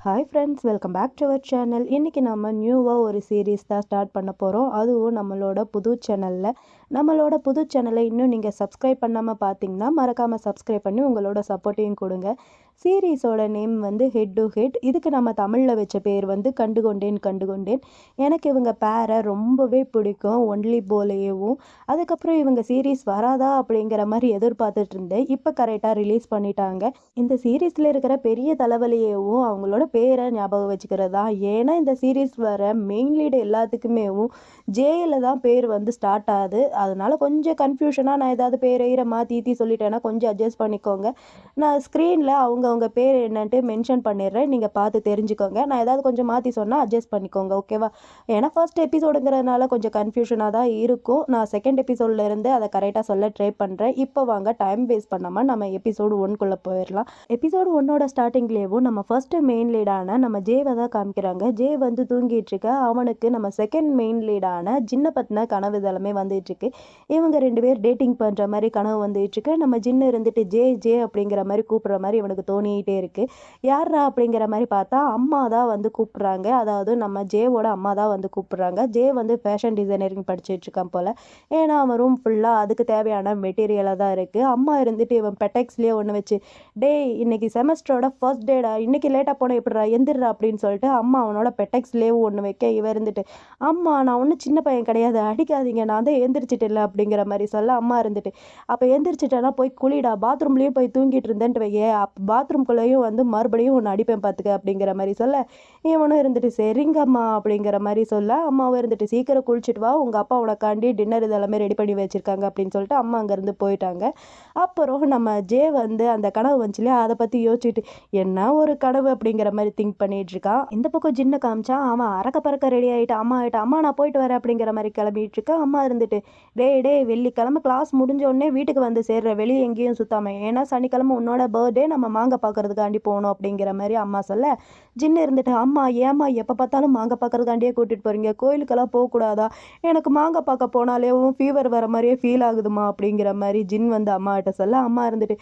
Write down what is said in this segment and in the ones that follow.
Hi friends, welcome back to our channel. இன்றைக்கி நம்ம நியூவாக ஒரு சீரீஸ் தான் ஸ்டார்ட் பண்ண போகிறோம். அதுவும் நம்மளோட புது சேனலில். நம்மளோட புது சேனலை இன்னும் நீங்கள் சப்ஸ்கிரைப் பண்ணாமல் பார்த்தீங்கன்னா மறக்காமல் சப்ஸ்கிரைப் பண்ணி உங்களோட சப்போர்ட்டையும் கொடுங்க. சீரீஸோட நேம் வந்து ஹெட் டு ஹெட். இதுக்கு நம்ம தமிழில் வச்ச பேர் வந்து கண்டுகொண்டேன். எனக்கு இவங்க பேரை ரொம்பவே பிடிக்கும், ஒன்லி போலேயும். அதுக்கப்புறம் இவங்க சீரீஸ் வராதா அப்படிங்கிற மாதிரி எதிர்பார்த்துட்டு இருந்தேன். இப்போ கரெக்டாக ரிலீஸ் பண்ணிட்டாங்க. இந்த சீரீஸில் இருக்கிற பெரிய தலைவலியவும் அவங்களோட பேரை ஞாபகம் வச்சுக்கிறது தான். ஏன்னா இந்த சீரீஸ் வர மெயின் லீடு எல்லாத்துக்குமேவும் ஜேயில் தான் பேர் வந்து ஸ்டார்ட் ஆகுது. அதனால கொஞ்சம் கன்ஃபியூஷனாக நான் ஏதாவது பேரை மாற்றி சொல்லிட்டேன்னா கொஞ்சம் அட்ஜஸ்ட் பண்ணிக்கோங்க. நான் ஸ்க்ரீனில் அவங்க பேர் என்னன்ட்டு மென்ஷன் பண்ணிடுறேன், நீங்கள் பார்த்து தெரிஞ்சுக்கோங்க. நான் ஏதாவது கொஞ்சம் மாற்றி சொன்னால் அட்ஜஸ்ட் பண்ணிக்கோங்க, ஓகேவா? ஏன்னா ஃபர்ஸ்ட் எபிசோடுங்கிறதுனால கொஞ்சம் கன்ஃபியூஷனாக தான் இருக்கும். நான் செகண்ட் எபிசோடில் இருந்து அதை கரெக்டாக சொல்ல ட்ரை பண்ணுறேன். இப்போ வாங்க டைம் வேஸ்ட் பண்ணாமல் நம்ம எபிசோடு 1குள்ளே போயிடலாம். எபிசோடு 1ஓட ஸ்டார்டிங்லேயும் நம்ம ஃபர்ஸ்ட்டு மெயின் லீடான நம்ம ஜேவை தான் காமிக்கிறாங்க. ஜே வந்து தூங்கிட்டு இருக்க. அவனுக்கு நம்ம செகண்ட் மெயின் லீடான ஜின்னை பற்றின கனவு இதெல்லாமே வந்துட்டுருக்கு. இவங்க 2 பேர் டேட்டிங் பண்ணுற மாதிரி கனவு வந்துட்டுருக்கு. நம்ம ஜின்னு இருந்துட்டு ஜே ஜே அப்படிங்கிற மாதிரி கூப்பிட்ற மாதிரி இவனுக்கு தோணிக்கிட்டே இருக்குது. யாரா அப்படிங்கிற மாதிரி பார்த்தா அம்மா தான் வந்து கூப்பிட்றாங்க. அதாவது நம்ம ஜேவோட அம்மா தான் வந்து கூப்பிட்றாங்க. ஜே வந்து ஃபேஷன் டிசைனரிங் படிச்சுட்ருக்கான் போல். ஏன்னா அவன் ரூம் ஃபுல்லாக அதுக்கு தேவையான மெட்டீரியலாக தான் இருக்குது. அம்மா இருந்துட்டு இவன் பெட்டெக்ஸ்லேயே ஒன்று வச்சு, டேய் இன்னைக்கு செமஸ்டரோட ஃபர்ஸ்ட் டேடா, இன்னைக்கு லேட்டாக போனால் எப்படிடா எந்திரா அப்படின்னு சொல்லிட்டு அம்மா அவனோட பெட்டெக்ஸ்லேயே ஒன்று வைக்க, இவன் இருந்துட்டு அம்மா நான் ஒன்றும் சின்ன பையன் கிடையாது, அடிக்காதீங்க, நான் தான் எந்திரிச்சிட்டு இல்லை அப்படிங்கிற மாதிரி சொல்ல, அம்மா இருந்துட்டு அப்போ எந்திரிச்சிட்டேன்னா போய் குளிடா, பாத்ரூம்லேயும் போய் தூங்கிட்டு இருந்தேன்ட்டு வையே, பாத்ரூம்குள்ளேயும் வந்து மறுபடியும் ஒன்று அடிப்பேன் பார்த்துக்க அப்படிங்கிற மாதிரி சொல்ல, இவனும் இருந்துட்டு சரிங்கம்மா அப்படிங்கிற மாதிரி சொல்ல, அம்மாவும் இருந்துட்டு சீக்கிரம் குளிச்சுட்டு வா, உங்கள் அப்பா உனக்காண்டி டின்னர் இதெல்லாமே ரெடி பண்ணி வச்சுருக்காங்க அப்படின்னு சொல்லிட்டு அம்மா அங்கேருந்து போயிட்டாங்க. அப்புறம் நம்ம ஜே வந்து அந்த கனவு வந்துச்சுலையா, அதை பற்றி யோசிச்சுட்டு என்ன ஒரு கனவு அப்படிங்கிற மாதிரி திங்க் பண்ணிட்டு இருக்கான். இந்த பக்கம் ஜின்னை காமிச்சா அவன் அறக்க பறக்க ரெடி ஆகிட்டு அம்மா நான் போயிட்டு வரேன் அப்படிங்கிற மாதிரி கிளம்பிட்டு இருக்கா. அம்மா இருந்துட்டு டேய் வெள்ளிக்கிழமை கிளாஸ் முடிஞ்ச உடனே வீட்டுக்கு வந்து சேர்ற, வெளியே எங்கேயும் சுத்தாம, ஏன்னா சனிக்கிழமை உன்னோட பர்த்டே, நம்ம மாங்காய் பார்க்கறதுக்காண்டி போகணும் அப்படிங்கிற மாதிரி அம்மா சொல்ல, ஜின்னு இருந்துட்டு அம்மா ஏம்மா எப்போ பார்த்தாலும் மாங்காய் பார்க்கறதுக்காண்டியே கூட்டிகிட்டு போகிறீங்க, கோயிலுக்கெல்லாம் போகக்கூடாதா, எனக்கு மாங்காய் பார்க்க போனாலே ஃபீவர் வர மாதிரியே ஃபீல் ஆகுதுமா அப்படிங்கிற மாதிரி ஜின் வந்து அம்மா கிட்ட சொல்ல, அம்மா இருந்துட்டு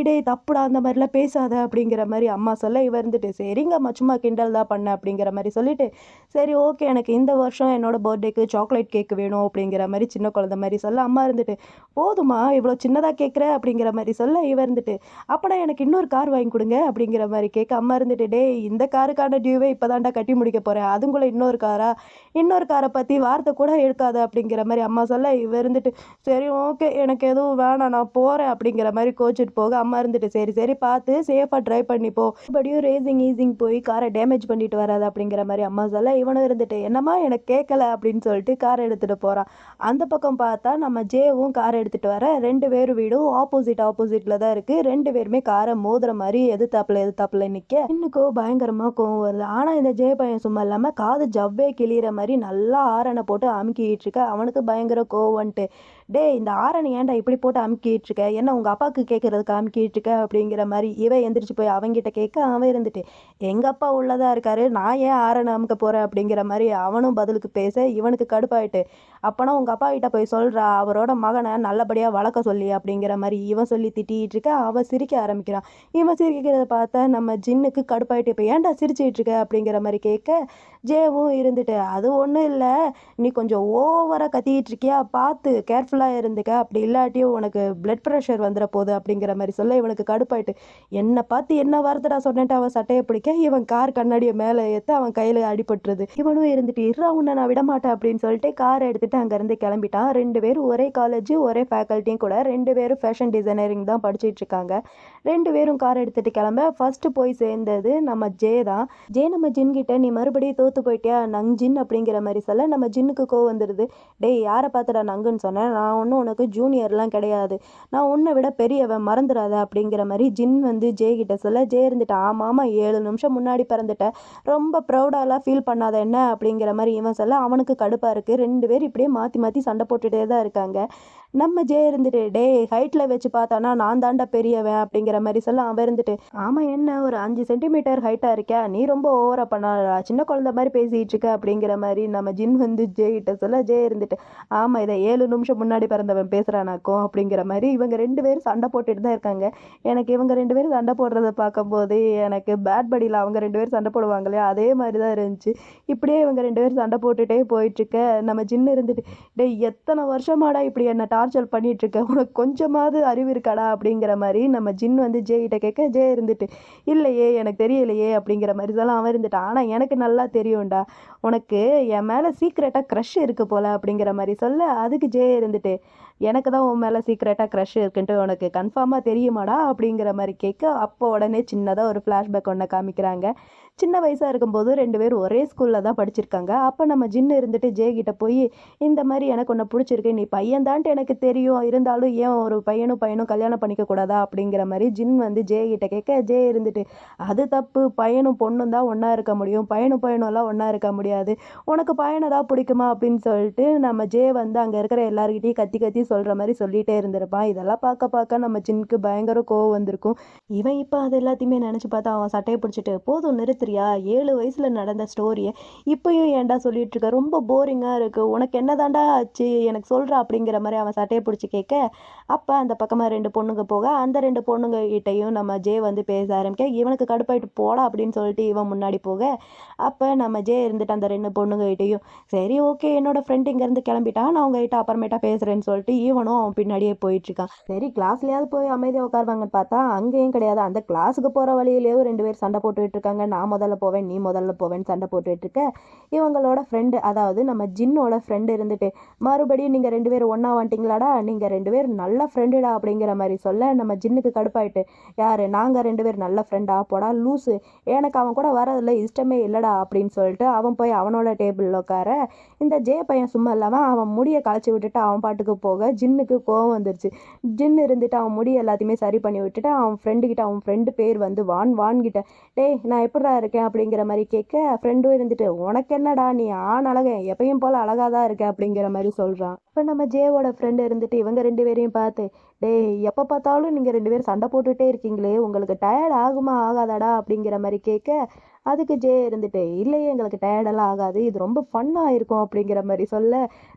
டேய் தப்புடா அந்த மாதிரிலாம் பேசாத அப்படிங்கிற மாதிரி அம்மா சொல்ல, இவ இருந்துட்டு சரிங்க அம்மா சும்மா கிண்டல் தான் பண்ண அப்படிங்கிற மாதிரி சொல்லிட்டு, சரி ஓகே எனக்கு இந்த வருஷம் என்னோட பர்த்டேக்கு சாக்லேட் கேக் வேணும் அப்படிங்கிற மாதிரி சின்ன குழந்தை மாதிரி சொல்ல, அம்மா இருந்துட்டு போதுமா இவ்வளோ சின்னதாக கேட்குற அப்படிங்கிற மாதிரி சொல்ல, இவ இருந்துட்டு அப்படா எனக்கு இன்னொரு கார் வாங்கி கொடுங்க அப்படிங்கிற மாதிரி கேட்க, அம்மா இருந்துட்டு டேய் இந்த காருக்கான டியூவே இப்போ தாண்டா கட்டி முடிக்க போகிறேன், அதுக்குள்ளே இன்னொரு காரை பற்றி வார்த்தை கூட எடுக்காத அப்படிங்கிற மாதிரி அம்மா சொல்ல, இவ இருந்துட்டு சரி ஓகே எனக்கு எதுவும் வேணாம் நான் போகிறேன் அப்படிங்கிற மாதிரி கோச்சிட்டு போக, அம்மா இருந்துட்டு சரி பார்த்து சேஃபாக ட்ரை பண்ணிப்போ, மறுபடியும் ரேசிங் ஈஸிங் போய் காரை டேமேஜ் பண்ணிட்டு வராது அப்படிங்கிற மாதிரி அம்மா சொல்ல, இவனும் இருந்துட்டு என்னம்மா எனக்கு கேட்கல அப்படின்னு சொல்லிட்டு காரை எடுத்துகிட்டு போகிறான். அந்த பக்கம் பார்த்தா நம்ம ஜேவும் காரை எடுத்துகிட்டு வர, 2 பேரும் வீடும் ஆப்போசிட்டில் தான் இருக்குது. 2 பேருமே காரை மோதுற மாதிரி எதிர்த்தாப்புல நிற்க, இன்னுக்கும் பயங்கரமாக கோவம் வருது. ஆனால் இந்த ஜே பையன் சும்மா இல்லாமல் காது ஜவ்வே கிளியிற மாதிரி நல்லா ஆரனை போட்டு அமுக்கிட்டு இருக்க. அவனுக்கு பயங்கர கோவன்ட்டு டேய் இந்த ஆரனை ஏன்டா இப்படி போட்டு அமுக்கிட்டு இருக்க, என்ன உங்கள் அப்பாவுக்கு கேட்குறதுக்கு அமுக்கிட்டு இருக்க அப்படிங்கிற மாதிரி இவன் எந்திரிச்சு போய் அவங்கிட்ட கேட்க, அவன் இருந்துட்டு எங்கள் அப்பா உள்ளதாக இருக்காரு, நான் ஏன் ஆரனை அமுக்க போகிறேன் அப்படிங்கிற மாதிரி அவனும் பதிலுக்கு பேச, இவனுக்கு கடுப்பாயிட்டு அப்போனா உங்கள் அப்பா கிட்ட போய் சொல்கிறா, அவரோட மகனை நல்லபடியாக வளர்க்க சொல்லி அப்படிங்கிற மாதிரி இவன் சொல்லி திட்டிகிட்டு இருக்க. அவன் சிரிக்க ஆரம்பிக்கிறான். இவன் சிரிக்கிறத பார்த்தா நம்ம ஜின்னுக்கு கடுப்பாயிட்டு இப்போ ஏன்டா சிரிச்சிட்டு இருக்க அப்படிங்கிற மாதிரி கேட்க, ஜேவும் இருந்துட்டு அது ஒன்றும் இல்லை, நீ கொஞ்சம் ஓவராக கத்திக்கிட்டு இருக்கியா, பார்த்து கேர்ஃபுல்லாக இருந்துக்க, அப்படி இல்லாட்டியும் உனக்கு பிளட் ப்ரெஷர் வந்துட போகுது அப்படிங்கிற மாதிரி சொல்ல, இவனுக்கு கடுப்பாயிட்டு என்னை பார்த்து என்ன வார்த்தைடா சொன்னேன்ட்டு அவன் சட்டையை பிடிக்க, இவன் கார் கண்ணாடியை மேலே ஏற்ற அவன் கையில் அடிபட்டுருது. இவனும் இருந்துட்டு இருறா உன்னை நான் விடமாட்டேன் அப்படின்னு சொல்லிட்டு காரை எடுத்துகிட்டு அங்கேருந்து கிளம்பிட்டான். 2 பேரும் ஒரே காலேஜ் ஒரே ஃபேக்கல்ட்டியும் கூட, 2 பேரும் ஃபேஷன் டிசைனரிங் தான் படிச்சுட்டு இருக்காங்க. 2 பேரும் கார் எடுத்துகிட்டு கிளம்ப ஃபஸ்ட்டு போய் சேர்ந்தது நம்ம ஜே தான். ஜே நம்ம ஜின்கிட்ட நீ மறுபடியும் தோற்று போயிட்டியா நங் ஜின் அப்படிங்கிற மாதிரி சொல்ல, நம்ம ஜின்னுக்கு கோவம் வந்துடுது. டேய் யாரை பார்த்துடா நங்குன்னு சொன்னேன், நான் ஒன்றும் உனக்கு ஜூனியர்லாம் கிடையாது, நான் உன்னை விட பெரியவன் மறந்துடாத அப்படிங்கிற மாதிரி ஜின் வந்து ஜே கிட்ட சொல்ல, ஜே இருந்துட்டு ஆமாம் 7 நிமிஷம் முன்னாடி பிறந்துட்டேன், ரொம்ப ப்ரௌடாலாம் ஃபீல் பண்ணாத என்ன அப்படிங்கிற மாதிரி இவன் சொல்ல, அவனுக்கு கடுப்பாக இருக்குது. 2 பேர் இப்படியே மாற்றி சண்டை போட்டுகிட்டே தான் இருக்காங்க. நம்ம ஜே இருந்துட்டு டேய் ஹைட்டில் வச்சு பார்த்தானா நான் தாண்டா பெரியவன் அப்படிங்கிற மாதிரி சொல்ல, அவன் இருந்துட்டு ஆமாம் என்ன ஒரு 5 சென்டிமீட்டர் ஹைட்டாக இருக்கா, நீ ரொம்ப ஓவராக பண்ணாடா, சின்ன குழந்தை மாதிரி பேசிகிட்டு இருக்க அப்படிங்கிற மாதிரி நம்ம ஜின் வந்து ஜே கிட்ட சொல்ல, ஜே இருந்துட்டு ஆமாம் இதை 7 நிமிஷம் முன்னாடி முன்னாடி பிறந்தவன் பேசுகிறானாக்கும் அப்படிங்கிற மாதிரி இவங்க 2 பேரும் சண்டை போட்டுட்டு தான் இருக்காங்க. எனக்கு இவங்க 2 பேரும் சண்டை போடுறத பார்க்கும்போது எனக்கு பேட் படியில் அவங்க 2 பேரும் சண்டை போடுவாங்க இல்லையா, அதே மாதிரி தான் இருந்துச்சு. இப்படியே இவங்க 2 பேரும் சண்டை போட்டுட்டே போயிட்டுருக்க, நம்ம ஜின்னு இருந்துட்டு, டேய் எத்தனை வருஷமாடா இப்படி என்ன டார்ச்சர் பண்ணிட்டு இருக்க, உனக்கு கொஞ்சமாவது அறிவு இருக்காடா அப்படிங்கிற மாதிரி நம்ம ஜின் வந்து ஜே கிட்ட கேட்க, ஜே இருந்துட்டு இல்லையே எனக்கு தெரியலையே அப்படிங்கிற மாதிரி தான் அவன் இருந்துட்டான். ஆனால் எனக்கு நல்லா தெரியும்டா, உனக்கு என் மேலே சீக்ரெட்டாக க்ரஷ் இருக்கு போல அப்படிங்கிற மாதிரி சொல்ல, அதுக்கு ஜே இருந்துட்டு எனக்கு தான் உன் மேலே சீக்ரெட்டாக க்ரஷ் இருக்குன்ட்டு உனக்கு கன்ஃபார்மாக தெரியுமாடா அப்படிங்கிற மாதிரி கேட்க, அப்போ உடனே சின்னதாக ஒரு ஃப்ளாஷ்பேக் ஒன்று காமிக்கிறாங்க. சின்ன வயசாக இருக்கும்போது 2 பேரும் ஒரே ஸ்கூலில் தான் படிச்சிருக்காங்க. அப்போ நம்ம ஜின்னு இருந்துட்டு ஜே கிட்ட போய், இந்த மாதிரி எனக்கு உன்னை பிடிச்சிருக்கு, நீ பையன் தான்ட்டு எனக்கு தெரியும், இருந்தாலும் ஏன் ஒரு பையனும் கல்யாணம் பண்ணிக்க கூடாதா அப்படிங்கிற மாதிரி ஜின் வந்து ஜே கிட்ட கேட்க, ஜே இருந்துட்டு அது தப்பு, பையனும் பொண்ணும் தான் ஒன்றா இருக்க முடியும், பையனும்லாம் ஒன்றா இருக்க முடியாது, உனக்கு பையனை தான் பிடிக்குமா அப்படின்னு சொல்லிட்டு நம்ம ஜே வந்து அங்கே இருக்கிற எல்லாருக்கிட்டையும் கத்தி கத்தி சொல்கிற மாதிரி சொல்லிகிட்டே இருந்திருப்பான். இதெல்லாம் பார்க்க பார்க்க நம்ம ஜின்னுக்கு பயங்கர கோவம் வந்திருக்கும். இவன் இப்போ அது எல்லாத்தையுமே நினச்சி பார்த்தா அவன் சட்டையை பிடிச்சிட்டு, போதும் நிறுத்துறியா, 7 வயசில் நடந்த ஸ்டோரியை இப்பயும் ஏன்டா சொல்லிட்டு இருக்க, ரொம்ப போரிங்காக இருக்குது, உனக்கு என்ன தாண்டா ஆச்சு எனக்கு சொல்கிறா அப்படிங்கிற மாதிரி அவன் சட்டையை பிடிச்சி கேட்க, அப்போ அந்த பக்கமாக 2 பொண்ணுங்க போக, அந்த 2 பொண்ணுங்க கிட்டையும் நம்ம ஜே வந்து பேச ஆரம்பிக்க, இவனுக்கு கடுப்பாயிட்டு போடா அப்படின்னு சொல்லிட்டு இவன் முன்னாடி போக, அப்போ நம்ம ஜே இருந்துட்டு அந்த 2 பொண்ணுங்க கிட்டையும் சரி ஓகே என்னோட ஃப்ரெண்ட் இங்கேருந்து கிளம்பிட்டா, நான் உங்ககிட்ட அப்புறமேட்டா பேசுகிறேன்னு சொல்லிட்டு இவனும் அவன் பின்னாடியே போயிட்டுருக்கான். சரி கிளாஸ்லையாவது போய் அமைதியாக உட்காருவாங்கன்னு பார்த்தா அங்கேயும் கிடையாது. அந்த கிளாஸுக்கு போகிற வழியிலேயும் 2 பேர் சண்டை போட்டுக்கிட்டு இருக்காங்க. நான் முதல்ல போவேன், நீ முதல்ல போவேன்னு சண்டை போட்டுக்கிட்டு இருக்க, இவங்களோட ஃப்ரெண்டு அதாவது நம்ம ஜின்னோட ஃப்ரெண்டு இருந்துட்டு மறுபடியும் நீங்கள் 2 பேரும் ஒன்றா வந்துட்டீங்களாடா, நீங்கள் 2 பேர் நல்ல ஃப்ரெண்டுடா அப்படிங்கிற மாதிரி சொல்ல, நம்ம ஜின்னுக்கு கடுப்பாயிட்டு, யார் நாங்கள் 2 பேர் நல்ல ஃப்ரெண்டா, போடா லூஸு, எனக்கு அவன் கூட வரதில்ல இஷ்டமே இல்லைடா அப்படின்னு சொல்லிட்டு அவன் போய் அவனோட டேபிளில் உட்கார, இந்த ஜே பையன் சும்மா இல்லாமல் அவன் முடியை களைச்சி விட்டுட்டு அவன் பாட்டுக்கு போக ஜின்னுக்கு கோவம் வந்துருச்சு. ஜின்னு இருந்துட்டு அவன் முடி எல்லாத்தையுமே சரி பண்ணி விட்டுட்டு அவன் ஃப்ரெண்டுக்கிட்ட, அவன் ஃப்ரெண்டு பேர் வந்து வான்கிட்ட, டேய் நான் எப்படிடா இருக்கேன் அப்படிங்கிற மாதிரி கேட்க, ஃப்ரெண்டும் இருந்துட்டு உனக்கு என்னடா நீ ஆண் அழக எப்பயும் போல் அழகாக தான் இருக்க அப்படிங்கிற மாதிரி சொல்கிறான். இப்போ நம்ம ஜேவோட ஃப்ரெண்டு இருந்துட்டு இவங்க 2 பேரையும் பார்த்து, டேய் எப்போ பார்த்தாலும் நீங்கள் 2 பேரும் சண்டை போட்டுகிட்டே இருக்கீங்களே, உங்களுக்கு டயர்ட் ஆகுமா ஆகாதாடா அப்படிங்கிற மாதிரி கேட்க, அதுக்கு ஜே இருந்துட்டு இல்லையே எங்களுக்கு டயர்டெல்லாம் ஆகாது, இது ரொம்ப ஃபன்னாக இருக்கும் அப்படிங்கிற மாதிரி சொல்ல,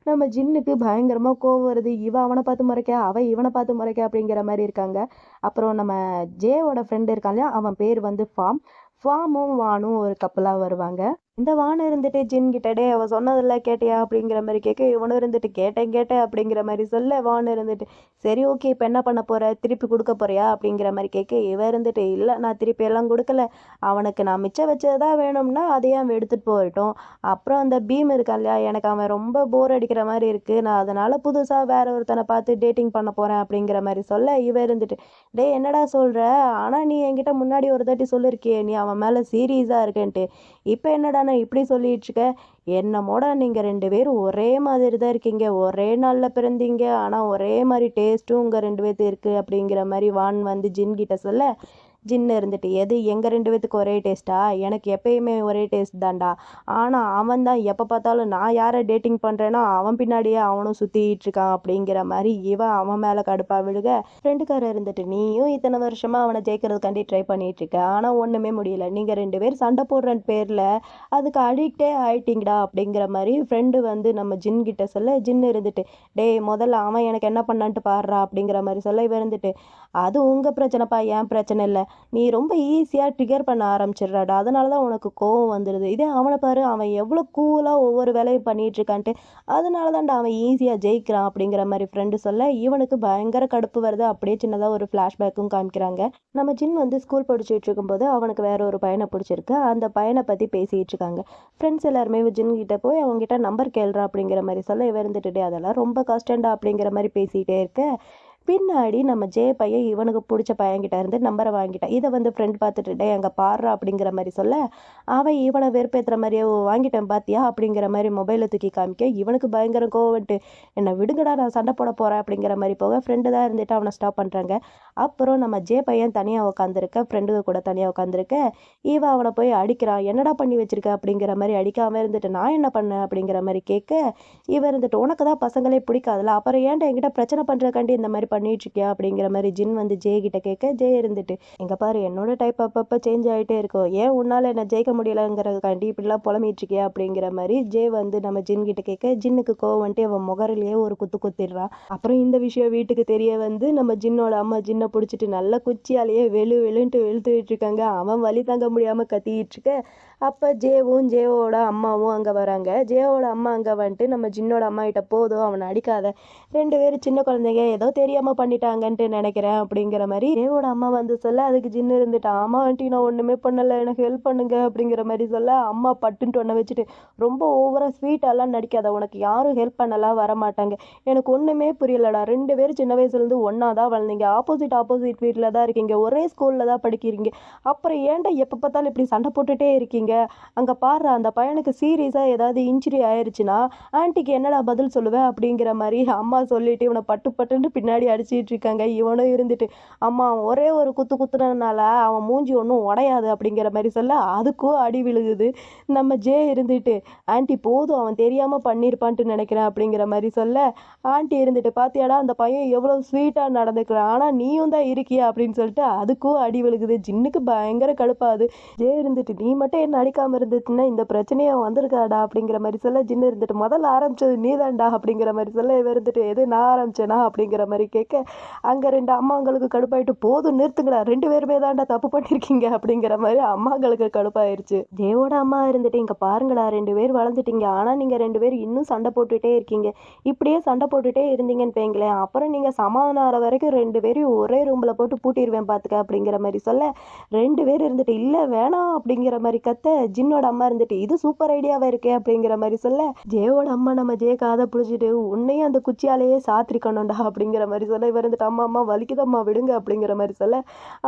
நம்ம ஜின்னுக்கு பயங்கரமாக கோவம் வருது. இவன் அவனை பார்த்து முறைக்க, அவன் இவனை பார்த்து முறைக்க அப்படிங்கிற மாதிரி இருக்காங்க. அப்புறம் நம்ம ஜேவோட ஃப்ரெண்டு இருக்கான் இல்லையா, அவன் பேர் வந்து ஃபார்மும் வானும் ஒரு கப்பலாக வருவாங்க. இந்த வானம் இருந்துட்டு ஜின் கிட்ட, டே அவ சொன்னதில்ல கேட்டியா அப்படிங்கிற மாதிரி கேட்க, இவனும் இருந்துட்டு கேட்டேன் அப்படிங்கிற மாதிரி சொல்ல, வானம் இருந்துட்டு சரி ஓகே இப்போ என்ன பண்ண போற, திருப்பி கொடுக்க போறியா அப்படிங்கிற மாதிரி கேட்க, இவன் இருந்துட்டு இல்லை நான் திருப்பி எல்லாம் கொடுக்கல, அவனுக்கு நான் மிச்சம் வச்சதுதான் வேணும்னா அதையே அவன் எடுத்துகிட்டு போகட்டும், அப்புறம் அந்த பீம் இருக்கான் இல்லையா, எனக்கு அவன் ரொம்ப போர் அடிக்கிற மாதிரி இருக்குது, நான் அதனால் புதுசாக வேற ஒருத்தனை பார்த்து டேட்டிங் பண்ண போகிறேன் அப்படிங்கிற மாதிரி சொல்ல, இவன் இருந்துட்டு டே என்னடா சொல்கிற, ஆனால் நீ என்கிட்ட முன்னாடி ஒரு தாட்டி சொல்லியிருக்கியே நீ அவன் மேலே சீரியஸாக இருக்கேன்ட்டு, இப்போ என்னடா நான் இப்படி சொல்லிட்டு இருக்க, என்னமோட நீங்கள் 2 பேரும் ஒரே மாதிரி தான் இருக்கீங்க, ஒரே நாளில் பிறந்தீங்க, ஆனால் ஒரே மாதிரி டேஸ்ட்டும் உங்கள் 2 பேர்த்து இருக்குது அப்படிங்கிற மாதிரி வான் வந்து ஜின் கிட்ட சொல்ல, ஜின்னு இருந்துட்டு எது எங்கள் 2 பேத்துக்கு ஒரே டேஸ்ட்டா, எனக்கு எப்பயுமே ஒரே டேஸ்ட் தான்டா, ஆனால் அவன் தான் எப்போ பார்த்தாலும் நான் யாரை டேட்டிங் பண்ணுறேனோ அவன் பின்னாடியே அவனும் சுற்றிட்டு இருக்கான் அப்படிங்கிற மாதிரி இவன் அவன் மேலே கடுப்பாக விழுக, ஃப்ரெண்டுக்காரர் இருந்துட்டு நீயும் இத்தனை வருஷமாக அவனை ஜெயிக்கிறதுக்காண்டி ட்ரை பண்ணிட்டு இருக்க, ஆனால் ஒன்றுமே முடியல, நீங்கள் 2 பேர் சண்டை போடுற பேரில் அதுக்கு அடிக்டே ஆயிட்டீங்கடா அப்படிங்கிற மாதிரி ஃப்ரெண்டு வந்து நம்ம ஜின் கிட்ட சொல்ல, ஜின்னு இருந்துட்டு டேய் முதல்ல அவன் எனக்கு என்ன பண்ணான்ட்டு பாடுறா அப்படிங்கிற மாதிரி சொல்ல, இவன் இருந்துட்டு அது உங்கள் பிரச்சனைப்பா ஏன் பிரச்சனை இல்லை, நீ ரொம்ப ஈஸியாக ட்ரிகர் பண்ண ஆரம்பிச்சிடுறாடா, அதனால தான் உனக்கு கோவம் வந்துடுது, இதே அவனை பாரு அவன் எவ்வளோ கூலாக ஒவ்வொரு வேலையும் பண்ணிட்டு இருக்கான்ட்டு, அதனால தான்டா அவன் ஈஸியாக ஜெயிக்கிறான் அப்படிங்கிற மாதிரி ஃப்ரெண்டு சொல்ல, இவனுக்கு பயங்கர கடுப்பு வருது. அப்படியே சின்னதாக ஒரு ஃப்ளாஷ்பேக்கும் காமிக்கிறாங்க. நம்ம ஜின் வந்து ஸ்கூல் படிச்சுட்டு இருக்கும்போது அவனுக்கு வேற ஒரு பையனை பிடிச்சிருக்கு, அந்த பையனை பற்றி பேசிகிட்டு இருக்காங்க. ஃப்ரெண்ட்ஸ் எல்லாருமே ஜின் கிட்ட போய் அவங்ககிட்ட நம்பர் கேள்றா அப்படிங்கிற மாதிரி சொல்ல, இவன் இருந்துட்டு அதெல்லாம் ரொம்ப கஷ்டம்டா அப்படிங்கிற மாதிரி பேசிகிட்டே இருக்க, பின்னாடி நம்ம ஜே பையன் இவனுக்கு பிடிச்ச பையன்கிட்ட இருந்து நம்பரை வாங்கிட்டான். இதை வந்து ஃப்ரெண்ட் பார்த்துட்டு டே அங்கே பாடுறா அப்படிங்கிற மாதிரி சொல்ல, அவன் இவனை வெறுப்பேற்றுற மாதிரியே வாங்கிட்டேன் பார்த்தியா அப்படிங்கிற மாதிரி மொபைலை தூக்கி காமிக்க, இவனுக்கு பயங்கர கோவட்டு என்னை விடுங்கடா நான் சண்டை போட போகிறேன் அப்படிங்கிற மாதிரி போக, ஃப்ரெண்டு தான் இருந்துட்டு அவனை ஸ்டாப் பண்ணுறாங்க. அப்புறம் நம்ம ஜே பையன் தனியாக உட்காந்துருக்க, ஃப்ரெண்டுங்க கூட தனியாக உட்காந்துருக்க, இவன் அவனை போய் அடிக்கிறான், என்னடா பண்ணி வச்சிருக்க அப்படிங்கிற மாதிரி அடிக்காமல் இருந்துட்டு நான் என்ன பண்ணேன் அப்படிங்கிற மாதிரி கேட்க, இவன் இருந்துட்டு உனக்கு தான் பசங்களே பிடிக்காதுல்ல, அப்புறம் ஏன்டா என்கிட்ட பிரச்சனை பண்ணுறக்காண்டி இந்த மாதிரி பண்ணிட்டு இருக்கியா அப்படிங்கிற மாதிரி ஜின் வந்து ஜே கிட்ட கேட்க, ஜே இருந்துட்டு எங்க பாரு என்னோட டைப் அப்பப்போ சேஞ்ச் ஆகிட்டே இருக்கும், ஏன் உன்னால என்ன ஜெயிக்க முடியலங்கிறதுக்காண்டி இப்படிலாம் புலம்பிட்டு இருக்கியா அப்படிங்கிற மாதிரி ஜே வந்து நம்ம ஜின் கிட்ட கேட்க, ஜின்னுக்கு கோவம் வந்துட்டு அவன் முகரிலேயே ஒரு குத்து குத்திடுறான். அப்புறம் இந்த விஷயம் வீட்டுக்கு தெரிய வந்து நம்ம ஜின்னோட அம்மா ஜின்னை பிடிச்சிட்டு நல்ல குச்சியாலேயே வெளுன்ட்டு வெளுத்துட்டு இருக்காங்க. அவன் வலி தாங்க முடியாம கத்திக்கிட்டு இருக்க. அப்போ ஜேவும் ஜேவோட அம்மாவும் அங்கே வராங்க. ஜேவோட அம்மா அங்கே வந்துட்டு நம்ம ஜின்னோட அம்மா கிட்ட போதும் அவனை அடிக்காத, 2 பேரும் சின்ன குழந்தைங்க ஏதோ தெரியாமல் பண்ணிட்டாங்கன்ட்டு நினைக்கிறேன் அப்படிங்கிற மாதிரி ஜேவோட அம்மா வந்து சொல்ல, அதுக்கு ஜின்னு இருந்துட்டு ஆமா ஆண்டி நான் ஒன்றுமே பண்ணலை எனக்கு ஹெல்ப் பண்ணுங்க அப்படிங்கிற மாதிரி சொல்ல, அம்மா பட்டுன்ட்டு ஒன்றை வச்சுட்டு ரொம்ப ஓவராக ஸ்வீட்டெல்லாம் நடிக்காத, உனக்கு யாரும் ஹெல்ப் பண்ணலாம் வரமாட்டாங்க, எனக்கு ஒன்றுமே புரியலடா, 2 பேரும் சின்ன வயசுலேருந்து ஒன்றா தான் வளர்ந்தீங்க, ஆப்போசிட் வீட்டில் தான் இருக்கீங்க, ஒரே ஸ்கூலில் தான் படிக்கிறீங்க, அப்புறம் ஏன்டா எப்போ பார்த்தாலும் இப்படி சண்டை போட்டுகிட்டே இருக்கீங்க, அங்கே பாரு அந்த பையனுக்கு சீரியஸாக ஏதாவது இன்ஜுரி ஆயிடுச்சுன்னா ஆன்ட்டிக்கு என்னடா பதில் சொல்லுவேன் அப்படிங்கிற மாதிரி அம்மா சொல்லிட்டு இவனை பட்டுன்னு பின்னாடி அடிச்சிட்டு இருக்காங்க. இவனும் இருந்துட்டு அம்மா ஒரே ஒரு குத்துனதுனால அவன் மூஞ்சி ஒன்றும் உடையாது அப்படிங்கிற மாதிரி சொல்ல, அதுக்கும் அடி விழுகுது. நம்ம ஜே இருந்துட்டு ஆன்ட்டி போதும் அவன் தெரியாமல் பண்ணியிருப்பான்ட்டு நினைக்கிறேன் அப்படிங்கிற மாதிரி சொல்ல, ஆன்ட்டி இருந்துட்டு பாத்தியாடா அந்த பையன் எவ்வளோ ஸ்வீட்டாக நடந்துக்கிறான், ஆனால் நீயும் தான் இருக்கியா அப்படின்னு சொல்லிட்டு அதுக்கும் அடி விழுகுது. ஜின்னுக்கு பயங்கர கடுப்பாது. ஜே இருந்துட்டு நீ மட்டும் என்ன அடிக்காமல் இருந்துச்சுன்னா இந்த பிரச்சனையை வந்திருக்காடா அப்படிங்கிற மாதிரி சொல்ல, ஜின்னு இருந்துட்டு முதல்ல ஆரம்பிச்சது நீ தான்டா அப்படிங்கிற மாதிரி சொல்ல, இவ இருந்துட்டு எது நான் ஆரம்பிச்சேனா அப்படிங்கிற மாதிரி கேட்க, அங்கே 2 அம்மாங்களுக்கு கடுப்பாயிட்டு போதும் நிறுத்துங்கடா 2 பேருமே தான்டா தப்பு பண்ணியிருக்கீங்க அப்படிங்கிற மாதிரி அம்மாங்களுக்கு கடுப்பாயிருச்சு. ஜேவோட அம்மா இருந்துட்டு இங்கே பாருங்கடா 2 பேர் வளர்ந்துட்டீங்க, ஆனால் நீங்கள் 2 பேர் இன்னும் சண்டை போட்டுகிட்டே இருக்கீங்க, இப்படியே சண்டை போட்டுகிட்டே இருந்தீங்கன்னு வைங்களேன் அப்புறம் நீங்கள் சமாதானம் ஆகிற வரைக்கும் 2 பேரையும் ஒரே ரூமில் போட்டு பூட்டிடுவேன் பார்த்துக்க அப்படிங்கிற மாதிரி சொல்ல, 2 பேர் இருந்துட்டு இல்லை வேணாம் அப்படிங்கிற மாதிரி கத்த, ஜின்னோட அம்மா இருந்துட்டு இது சூப்பர் ஐடியாவா இருக்கே அப்படிங்கிற மாதிரி சொல்ல, ஜேவோட அம்மா நம்ம ஜே காதை பிடிச்சிட்டு உன்னையும் அந்த குச்சியாலேயே சாத்திரிக்கணும்டா அப்படிங்கிற மாதிரி சொல்ல, இவர் இருந்துட்டு அம்மா வலிக்குதம்மா விடுங்க அப்படிங்கிற மாதிரி சொல்ல,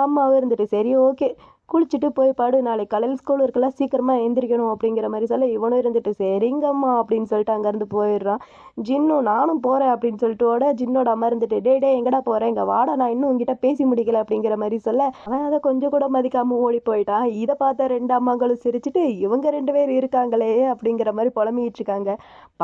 அம்மாவும் இருந்துட்டு சரி ஓகே குளிச்சுட்டு போய் பாடு நாளைக்கு காலையில் ஸ்கூல் இருக்குல்ல சீக்கிரமாக எந்திரிக்கணும் அப்படிங்கிற மாதிரி சொல்ல, இவனும் இருந்துட்டு சரிங்கம்மா அப்படின்னு சொல்லிட்டு அங்கேருந்து போயிடுறான். ஜின்னும் நானும் போகிறேன் அப்படின்னு சொல்லிட்டு ஜின்னோட அம்மா இருந்துட்டு டே எங்கடா போகிறேன் இங்கே வாடா நான் இன்னும் உங்ககிட்ட பேசி முடிக்கல அப்படிங்கிற மாதிரி சொல்ல, அவன் அதை கொஞ்சம் கூட மதிக்காமல் ஓடி போயிட்டான். இதை பார்த்த 2 அம்மாங்களும் சிரிச்சுட்டு இவங்க 2 பேர் இருக்காங்களே அப்படிங்கிற மாதிரி புலம்பிட்டு இருக்காங்க.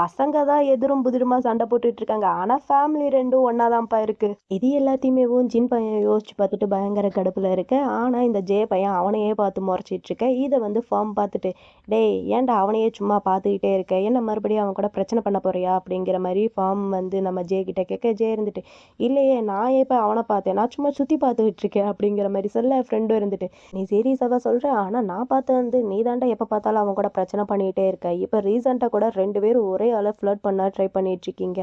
பசங்க தான் எதிரும் புதிருமா சண்டை போட்டுட்டு இருக்காங்க, ஆனால் ஃபேமிலி 2ம் ஒன்றா தான்ப்பா இருக்குது. இது எல்லாத்தையுமே ஜின் பையன் யோசிச்சு பார்த்துட்டு பயங்கர கடுப்பில் இருக்க. ஆனால் இந்த ஜே பையன் அவனையே பார்த்து முறைச்சிட்டு இருக்க. இதை வந்து ஃபார்ம் பார்த்துட்டு டேய் ஏன்டா அவனையே சும்மா பார்த்துக்கிட்டே இருக்க, என்ன மறுபடியும் அவன் கூட பிரச்சனை பண்ண போறியா அப்படிங்கிற மாதிரி ஃபார்ம் வந்து நம்ம ஜே கிட்ட கேட்க, ஜே இருந்துட்டு இல்லையே நான் எப்போ அவனை பார்த்தேன், நான் சும்மா சுற்றி பார்த்துக்கிட்டு இருக்கேன் அப்படிங்கிற மாதிரி சொல்ல, ஃப்ரெண்டும் இருந்துட்டு நீ சீரியஸாக தான் சொல்கிறேன், ஆனால் நான் பார்த்து வந்து நீ தாண்டா எப்போ பார்த்தாலும் அவன் கூட பிரச்சனை பண்ணிக்கிட்டே இருக்க, இப்போ ரீசெண்டாக கூட 2 பேரும் ஒரே ஆளை ஃப்ளர்ட் பண்ண ட்ரை பண்ணிட்டு இருக்கீங்க,